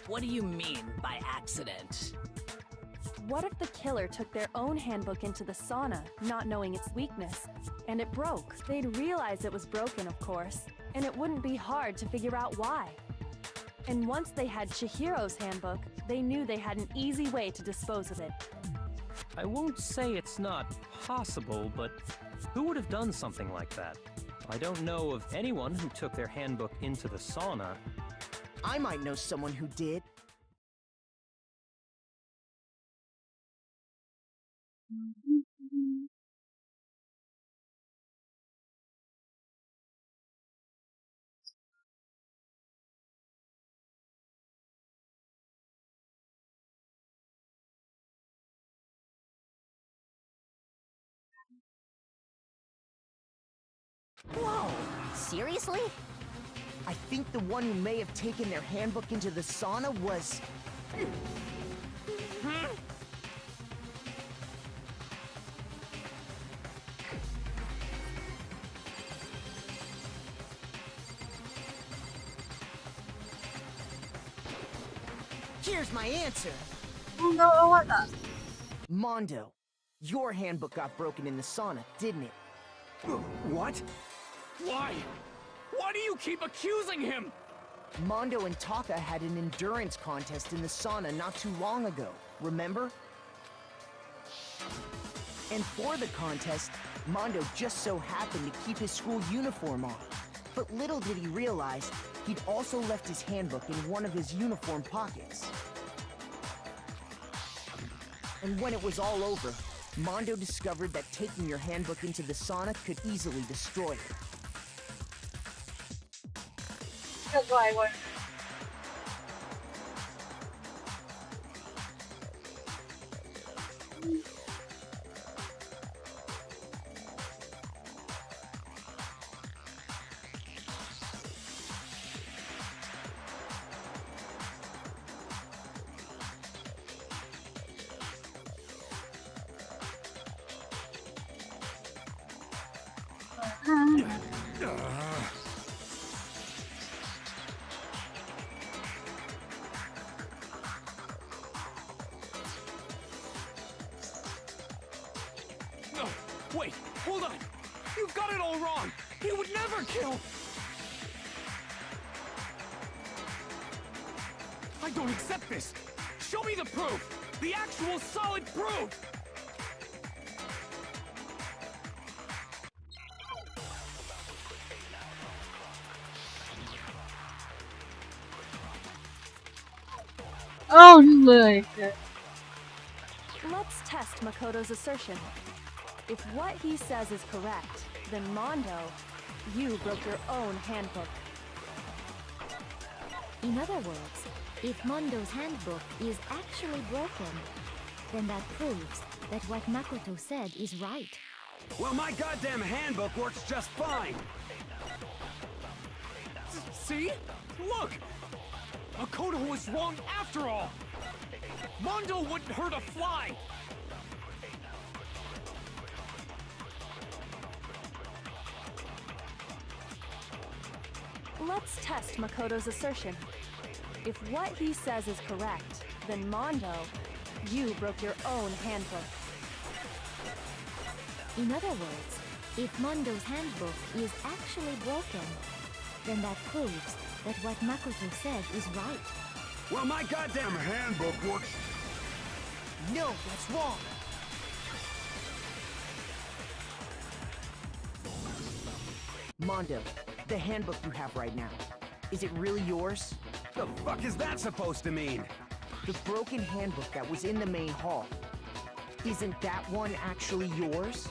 A: What do you mean by accident?
B: What if the killer took their own handbook into the sauna, not knowing its weakness, and it broke? They'd realize it was broken, of course, and it wouldn't be hard to figure out why. And once they had Chihiro's handbook, they knew they had an easy way to dispose of it.
E: I won't say it's not possible, but who would have done something like that? I don't know of anyone who took their handbook into the sauna.
H: I might know someone who did.
M: Whoa! Seriously?
H: I think the one who may have taken their handbook into the sauna was... Here's my answer.
I: No, what the?
H: Mondo, your handbook got broken in the sauna, didn't it?
G: What? Why? Why do you keep accusing him?
H: Mondo and Taka had an endurance contest in the sauna not too long ago, remember? And for the contest, Mondo just so happened to keep his school uniform on. But little did he realize, he'd also left his handbook in one of his uniform pockets. And when it was all over, Mondo discovered that taking your handbook into the sauna could easily destroy it.
I: That's why I was.
G: No, wait, hold on! You've got it all wrong! He would never kill! I don't accept this! Show me the proof! The actual solid proof!
I: Oh, look.
B: Let's test Makoto's assertion. If what he says is correct, then Mondo, you broke your own handbook.
L: In other words, if Mondo's handbook is actually broken, then that proves that what Makoto said is right.
P: Well, my goddamn handbook works just fine!
G: See? Look! Makoto was wrong after all! Mondo wouldn't hurt a fly!
B: Let's test Makoto's assertion. If what he says is correct, then Mondo, you broke your own handbook.
L: In other words, if Mondo's handbook is actually broken, then that proves that what Makoto said is right.
P: Well, my goddamn handbook works...
H: No, that's wrong! Mondo, the handbook you have right now, is it really yours?
P: The fuck is that supposed to mean?
H: The broken handbook that was in the main hall. Isn't that one actually yours?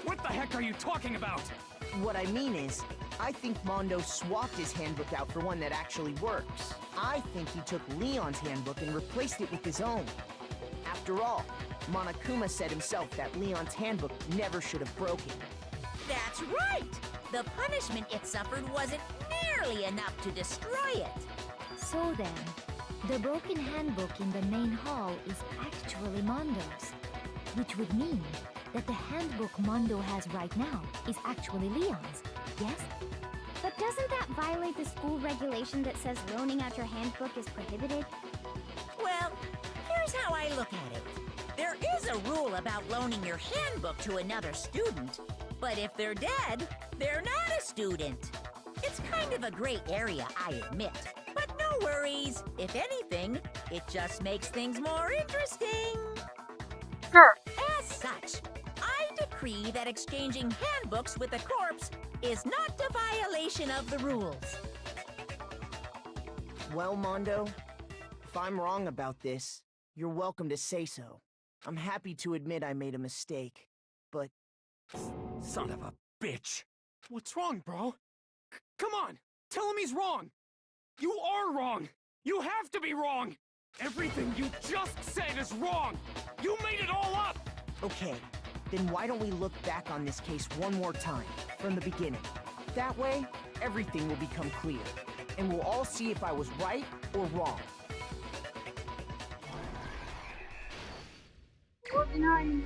G: What the heck are you talking about?
H: What I mean is, I think Mondo swapped his handbook out for one that actually works. I think he took Leon's handbook and replaced it with his own. After all, Monokuma said himself that Leon's handbook never should have broken.
D: That's right! The punishment it suffered wasn't nearly enough to destroy it.
L: So then, the broken handbook in the main hall is actually Mondo's, which would mean that the handbook Mondo has right now is actually Leon's, yes?
F: But doesn't that violate the school regulation that says loaning out your handbook is prohibited?
D: Well, here's how I look at it. There is a rule about loaning your handbook to another student, but if they're dead, they're not a student. It's kind of a gray area, I admit. But no worries. If anything, it just makes things more interesting.
I: Sure.
D: As such, I decree that exchanging handbooks with a corpse is not a violation of the rules.
H: Well, Mondo, if I'm wrong about this, you're welcome to say so. I'm happy to admit I made a mistake, but...
G: Son of a bitch! What's wrong, bro? Come on! Tell him he's wrong! You are wrong! You have to be wrong! Everything you just said is wrong! You made it all up!
H: Okay, then why don't we look back on this case one more time, from the beginning? That way, everything will become clear, and we'll all see if I was right or wrong.
I: 49.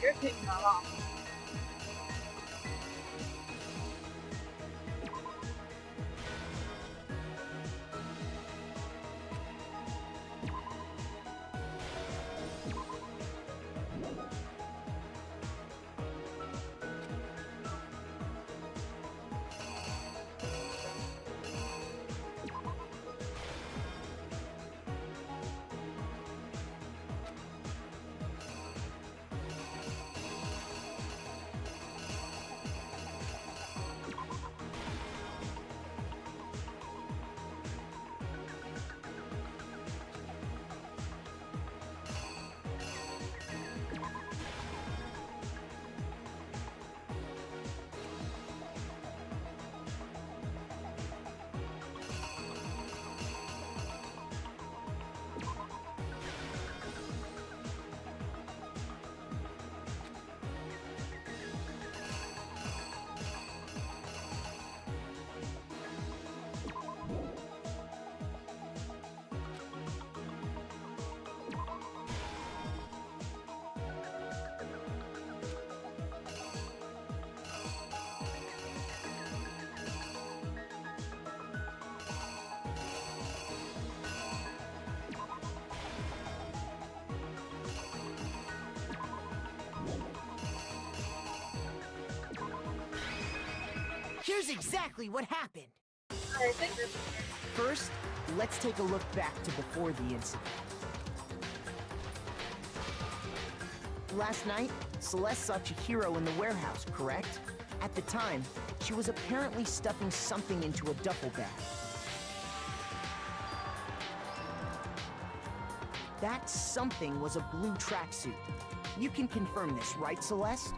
I: You're taking that long.
H: Here's exactly what happened.
I: I think this is
H: First, let's take a look back to before the incident. Last night, Celeste saw Chihiro in the warehouse, correct? At the time, she was apparently stuffing something into a duffel bag. That something was a blue tracksuit. You can confirm this, right, Celeste?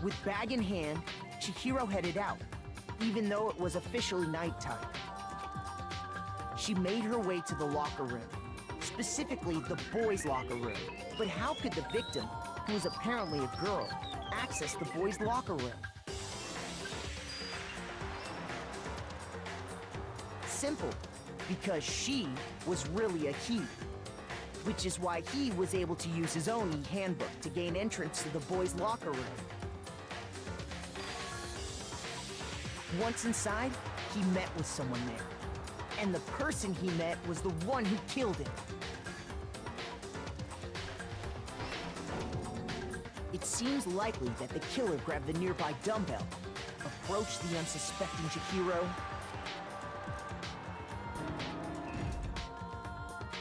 H: With bag in hand, Chihiro headed out, even though it was officially nighttime. She made her way to the locker room, specifically the boys' locker room. But how could the victim, who was apparently a girl, access the boys' locker room? Simple, because she was really a he, which is why he was able to use his own e-handbook to gain entrance to the boys' locker room. Once inside, he met with someone there. And the person he met was the one who killed him. It seems likely that the killer grabbed the nearby dumbbell, approached the unsuspecting Chihiro,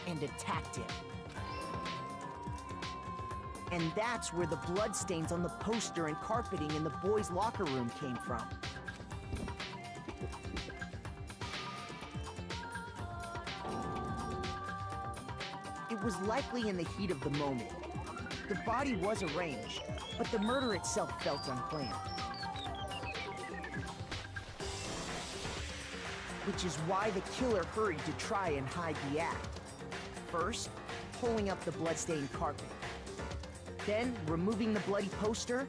H: and attacked him. And that's where the bloodstains on the poster and carpeting in the boys' locker room came from. It was likely in the heat of the moment. The body was arranged, but the murder itself felt unplanned. Which is why the killer hurried to try and hide the act. First, pulling up the bloodstained carpet. Then, removing the bloody poster.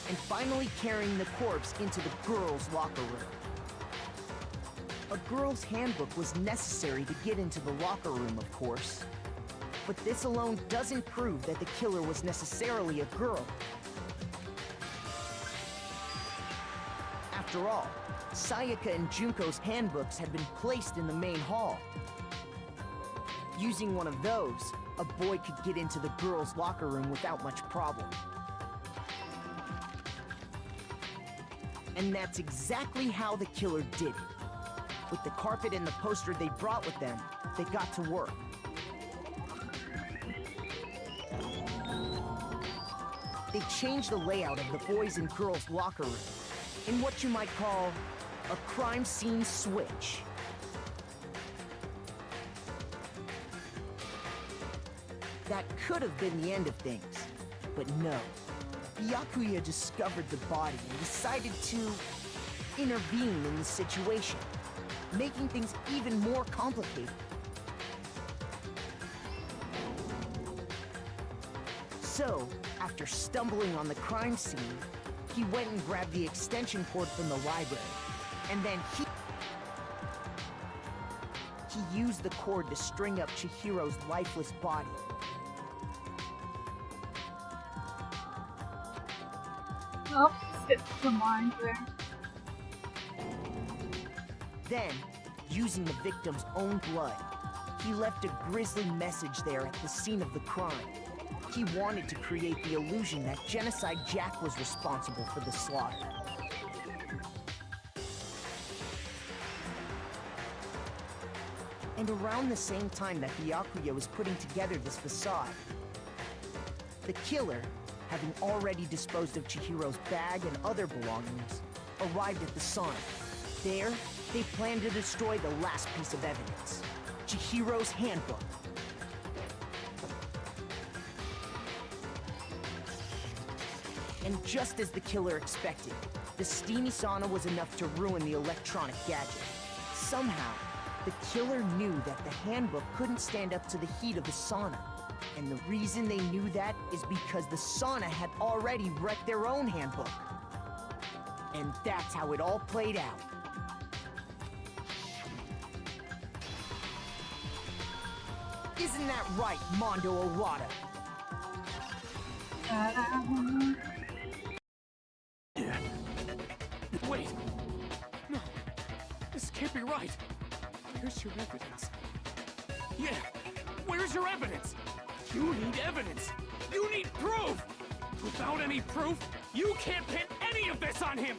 H: And finally carrying the corpse into the girls' locker room. A girl's handbook was necessary to get into the locker room, of course. But this alone doesn't prove that the killer was necessarily a girl. After all, Sayaka and Junko's handbooks had been placed in the main hall. Using one of those, a boy could get into the girls' locker room without much problem. And that's exactly how the killer did it. With the carpet and the poster they brought with them, they got to work. They changed the layout of the boys' and girls' locker room in what you might call a crime scene switch. That could have been the end of things, but no. Byakuya discovered the body and decided to intervene in the situation, making things even more complicated. So, after stumbling on the crime scene, he went and grabbed the extension cord from the library, and then he used the cord to string up Chihiro's lifeless body.
I: Oh, it's some lines there.
H: Then, using the victim's own blood, he left a grisly message there at the scene of the crime. He wanted to create the illusion that Genocide Jack was responsible for the slaughter. And around the same time that Byakuya was putting together this facade, the killer, having already disposed of Chihiro's bag and other belongings, arrived at the sauna. There, they planned to destroy the last piece of evidence, Chihiro's handbook. And just as the killer expected, the steamy sauna was enough to ruin the electronic gadget. Somehow, the killer knew that the handbook couldn't stand up to the heat of the sauna. And the reason they knew that is because the sauna had already wrecked their own handbook. And that's how it all played out. Isn't that right, Mondo Owada?
G: Wait! No! This can't be right! Where's your evidence? Yeah! Where's your evidence? You need evidence. You need proof. Without any proof, you can't pin any of this on him.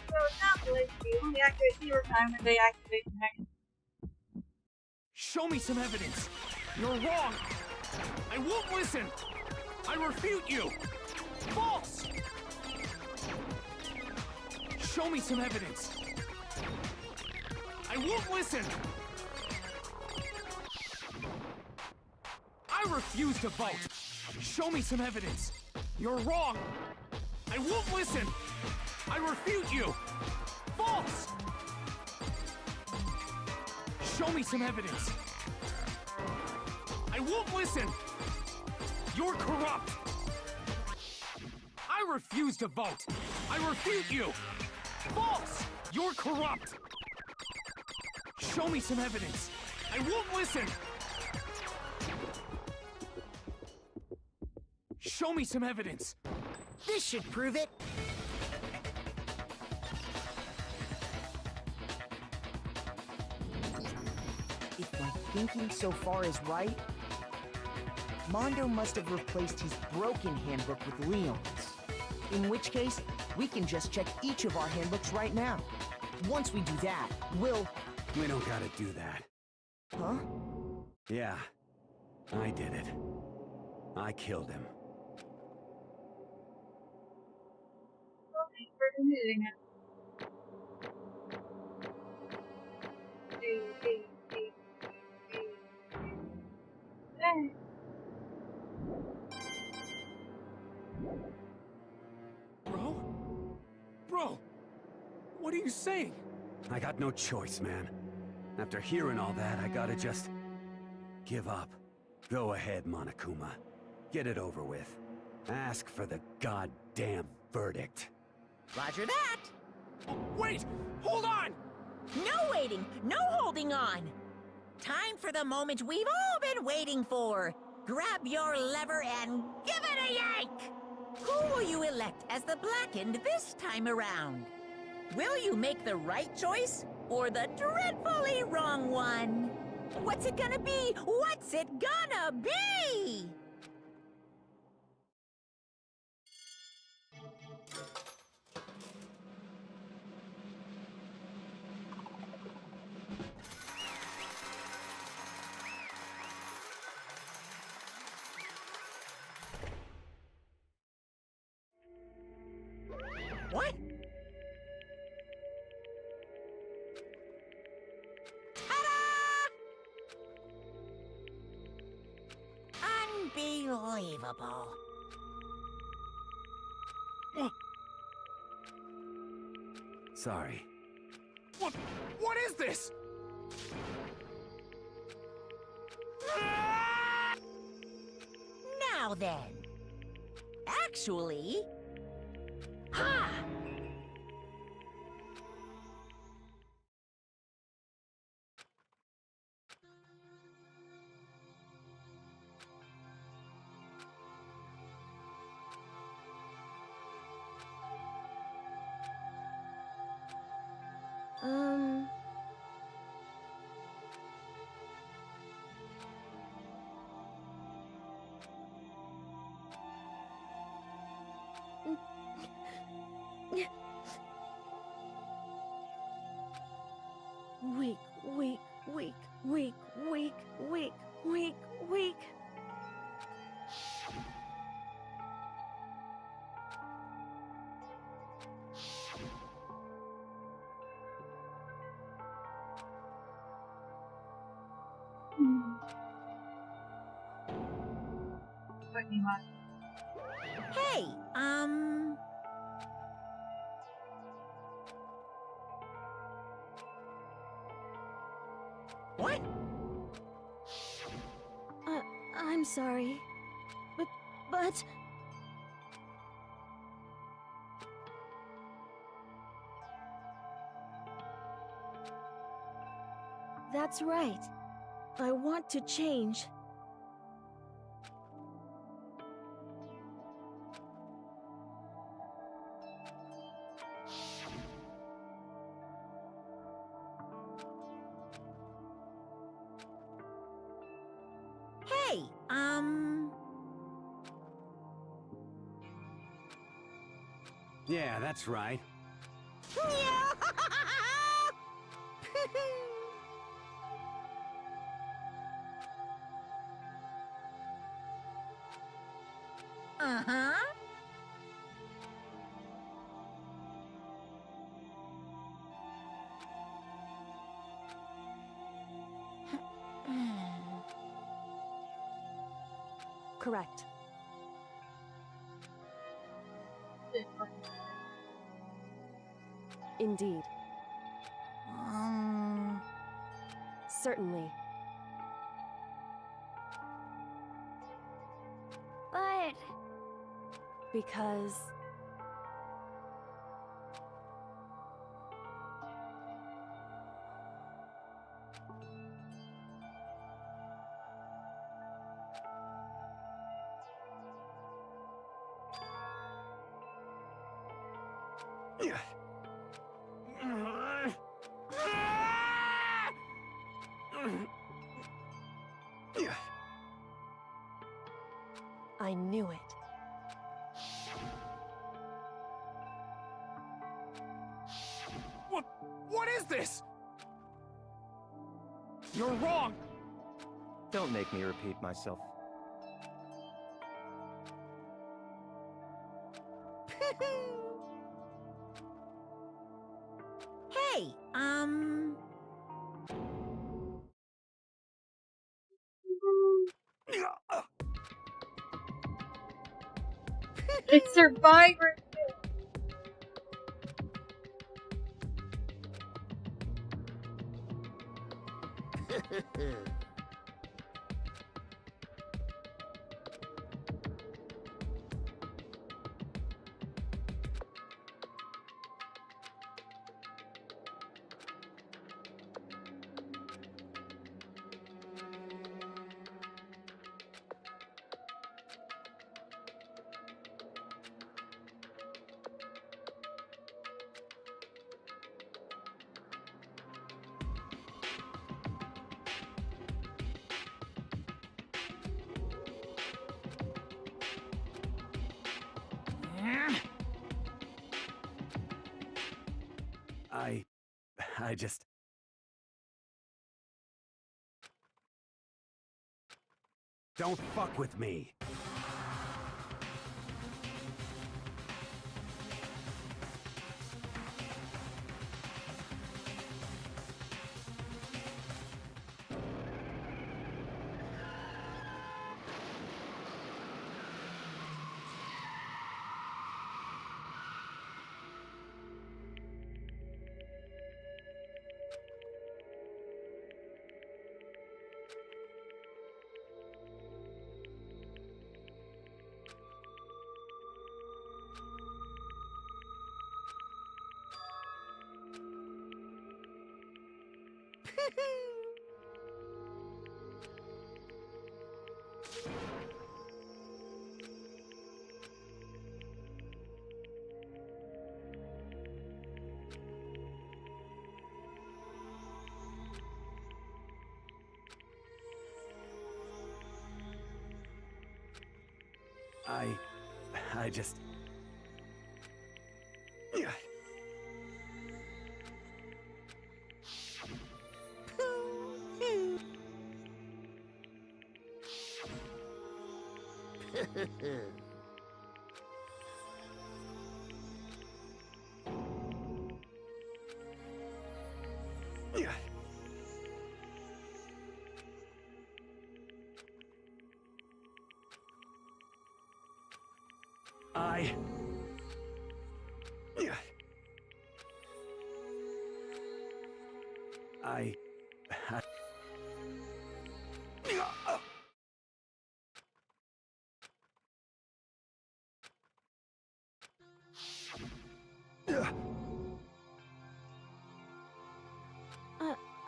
I: So it's not glitchy. You only activate 0 time when they activate the next.
G: Show me some evidence. You're wrong. I won't listen. I refute you. False. Show me some evidence. I won't listen. I refuse to vote. Show me some evidence. You're wrong. I won't listen. I refute you. False. Show me some evidence. I won't listen. You're corrupt. I refuse to vote. I refute you. False. You're corrupt. Show me some evidence. I won't listen. Show me some evidence.
H: This should prove it. If my thinking so far is right, Mondo must have replaced his broken handbook with Leon's. In which case, we can just check each of our handbooks right now. Once we do that, we'll...
P: We don't gotta do that.
H: Huh?
P: Yeah, I did it. I killed him.
I: Well, thanks for admitting it. Hey.
G: Bro, what are you saying?
P: I got no choice, man. After hearing all that, I gotta just... give up. Go ahead, Monokuma. Get it over with. Ask for the goddamn verdict.
D: Roger that!
G: Wait! Hold on!
D: No waiting! No holding on! Time for the moment we've all been waiting for! Grab your lever and give it a yank! Who will you elect as the Blackened this time around? Will you make the right choice, or the dreadfully wrong one? What's it gonna be? What's it gonna be? What? Unbelievable.
P: Sorry.
G: What is this?
D: Now then. Actually... Ha!
B: Weak.
I: Fucking hot.
D: Hey, What?
L: I'm sorry. But... That's right. I want to change.
D: Hey,
P: Yeah, that's right.
D: Uh-huh.
B: Correct. Indeed. Certainly.
F: But...
B: Because... I knew it.
G: What is this? You're wrong!
E: Don't make me repeat myself.
D: Hey,
I: It's Survivor.
P: I just... Don't fuck with me. I just...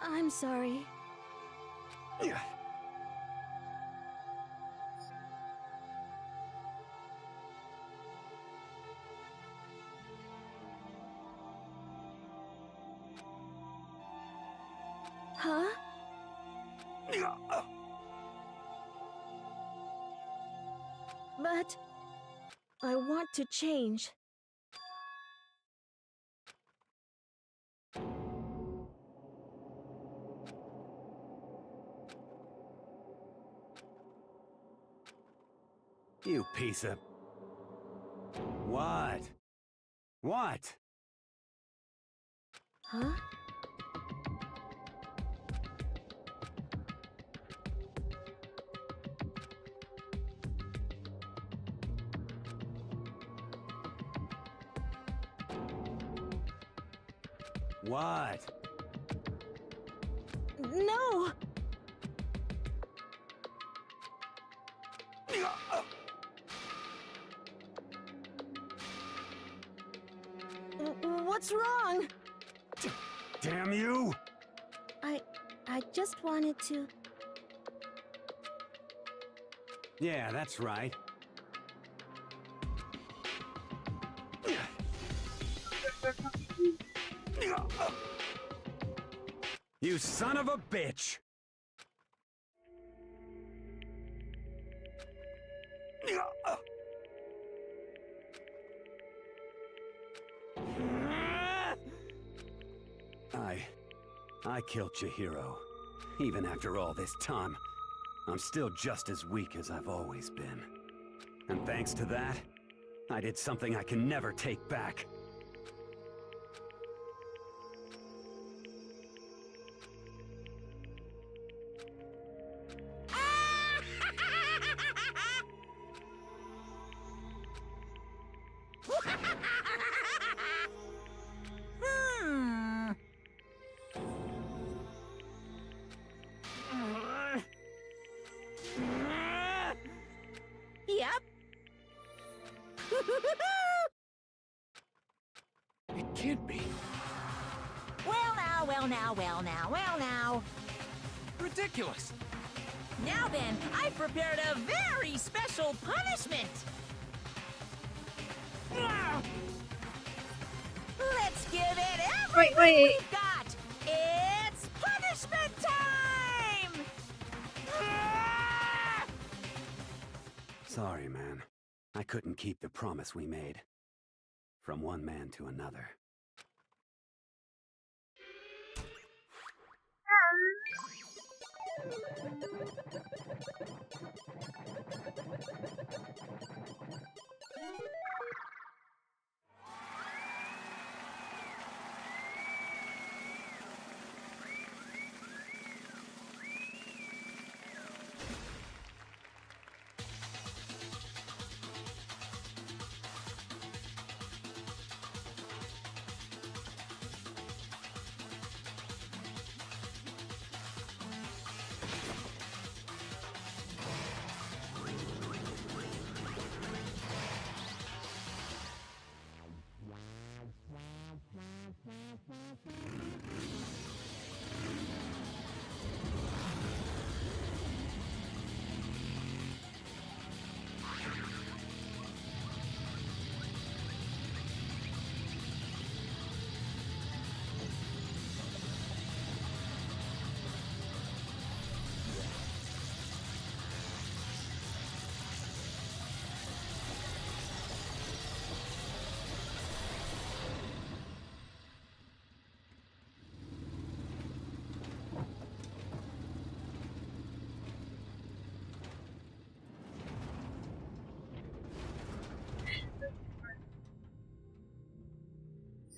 L: I'm sorry. Huh? But I want to change.
P: You piece of... What? What?
L: Huh?
P: What?
L: No! What's wrong?
P: Damn you!
L: I just wanted to...
P: Yeah, that's right. You son of a bitch! I killed Chihiro. Even after all this time, I'm still just as weak as I've always been. And thanks to that, I did something I can never take back.
D: Yep.
G: It can't be.
D: Well now.
G: Ridiculous.
D: Now then, I've prepared a very special punishment. Let's give it everything we've got. It's punishment time!
P: Sorry, man. I couldn't keep the promise we made. From one man to another.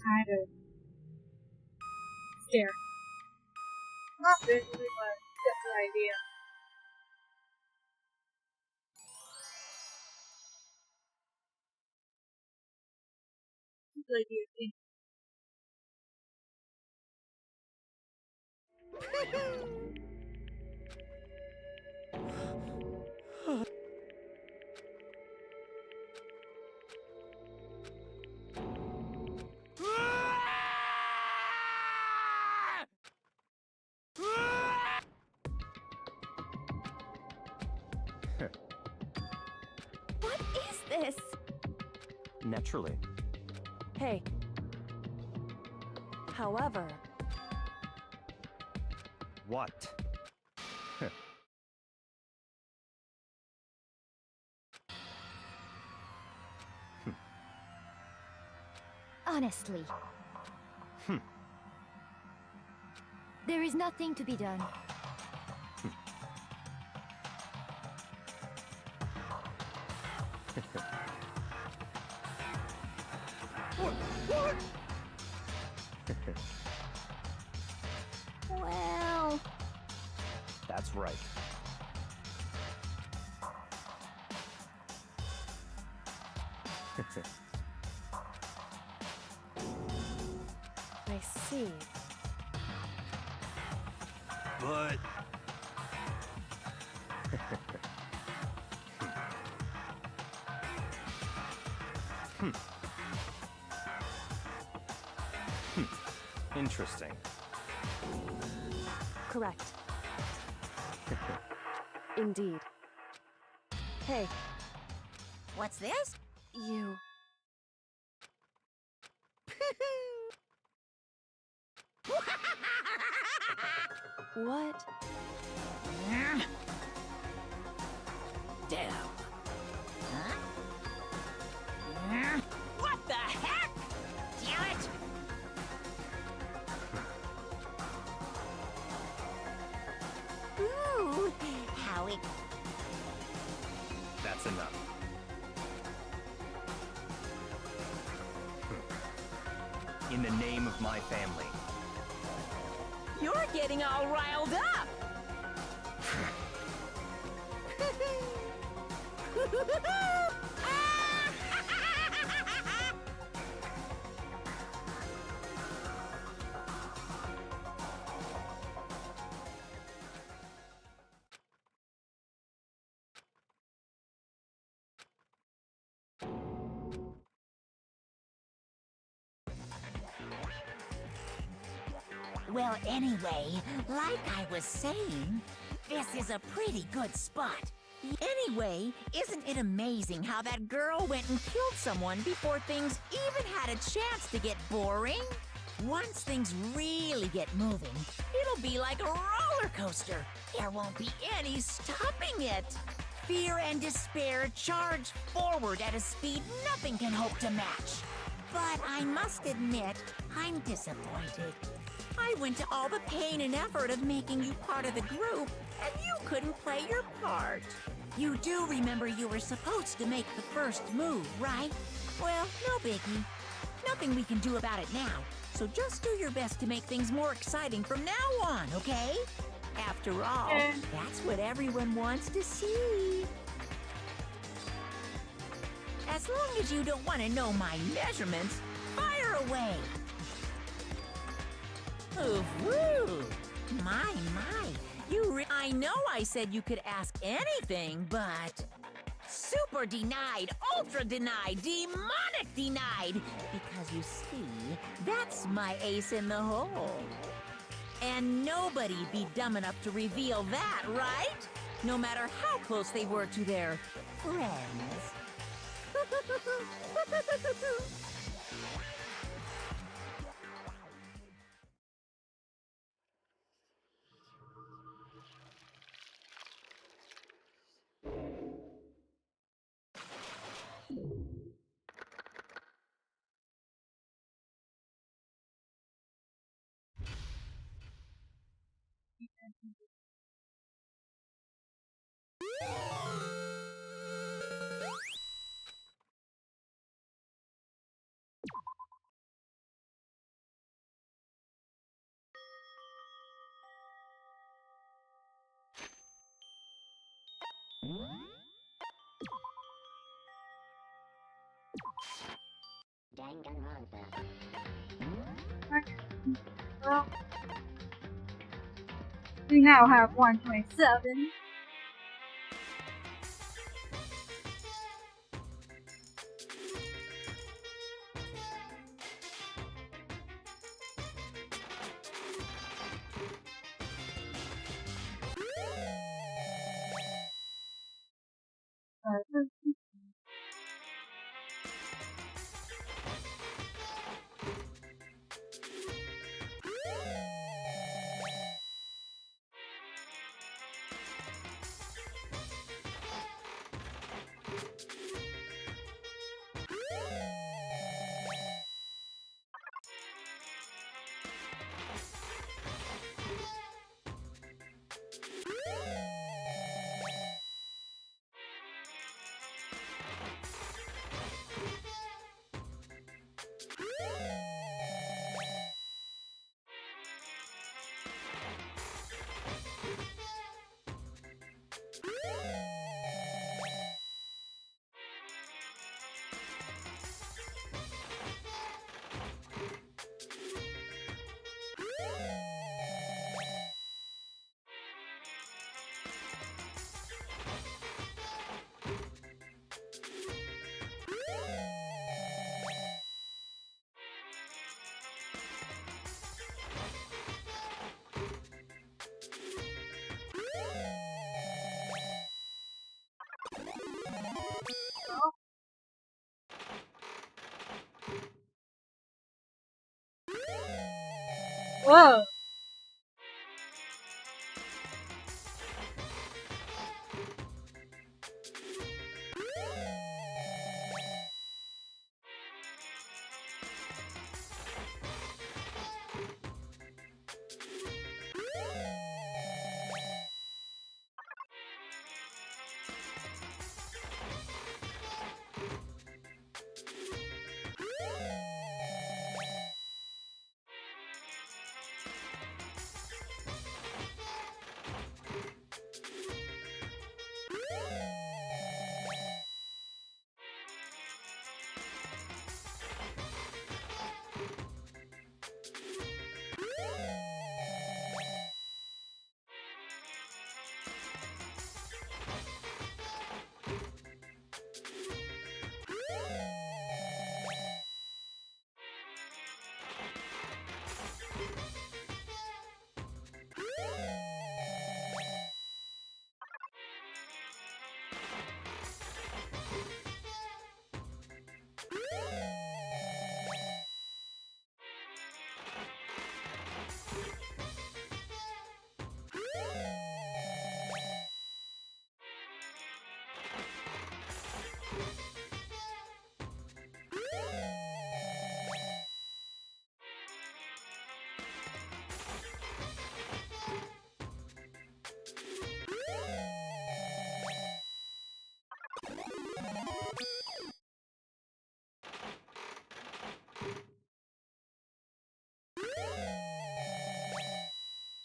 I: Kind of scary. Not visually, but get the idea. good, you think?
B: What is this?
E: Naturally.
B: Hey. However,
E: What?
L: Honestly. There is nothing to be done.
G: What?
F: Well,
E: That's right.
B: I see.
C: But
E: Interesting.
B: Correct. Indeed. Hey,
D: What's this?
B: you. What?
A: Damn.
D: Huh?
A: What the heck?
D: Damn it! Ooh, how it...
E: That's enough. In the name of my family.
A: You're getting all riled up.
D: Well, anyway, like I was saying, this is a pretty good spot. Anyway, isn't it amazing how that girl went and killed someone before things even had a chance to get boring? Once things really get moving, it'll be like a roller coaster. There won't be any stopping it. Fear and despair charge forward at a speed nothing can hope to match. But I must admit, I'm disappointed. I went to all the pain and effort of making you part of the group, and you couldn't play your part. You do remember you were supposed to make the first move, right? Well, no biggie. Nothing we can do about it now, so just do your best to make things more exciting from now on, okay? After all, that's what everyone wants to see. As long as you don't want to know my measurements, fire away! Ooh, my, I know I said you could ask anything, but... Super denied, ultra denied, demonic denied! Because you see, that's my ace in the hole. And nobody'd be dumb enough to reveal that, right? No matter how close they were to their friends.
L: Danganronpa.
I: Well, we now have 127. Whoa!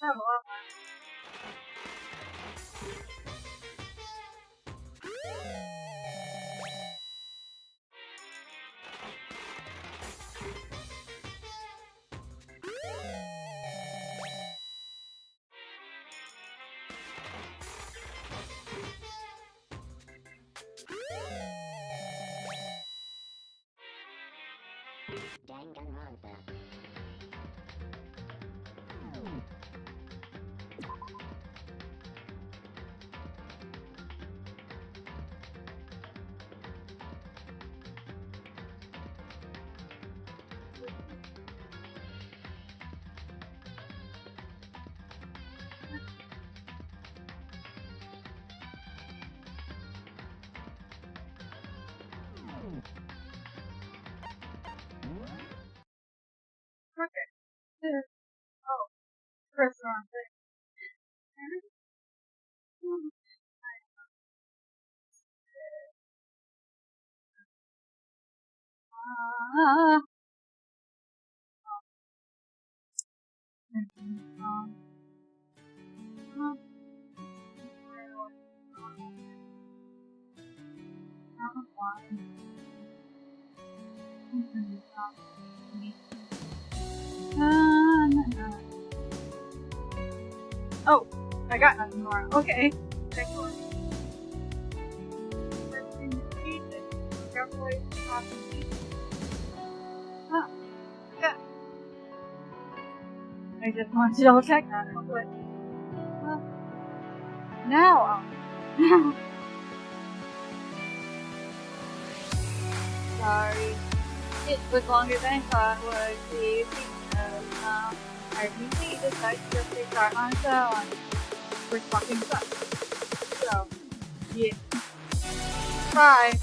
I: I have a lot left.
L: Danganronpa.
I: Okay. Oh, press the wrong thing. No. Oh, I got nothing more. Okay. Excellent. Huh. Yeah. I just wanted to double check that real quick. Now, sorry. It was longer than I thought it would be because, I recently decided to just start on its own, which fucking sucks. So, yeah. Bye.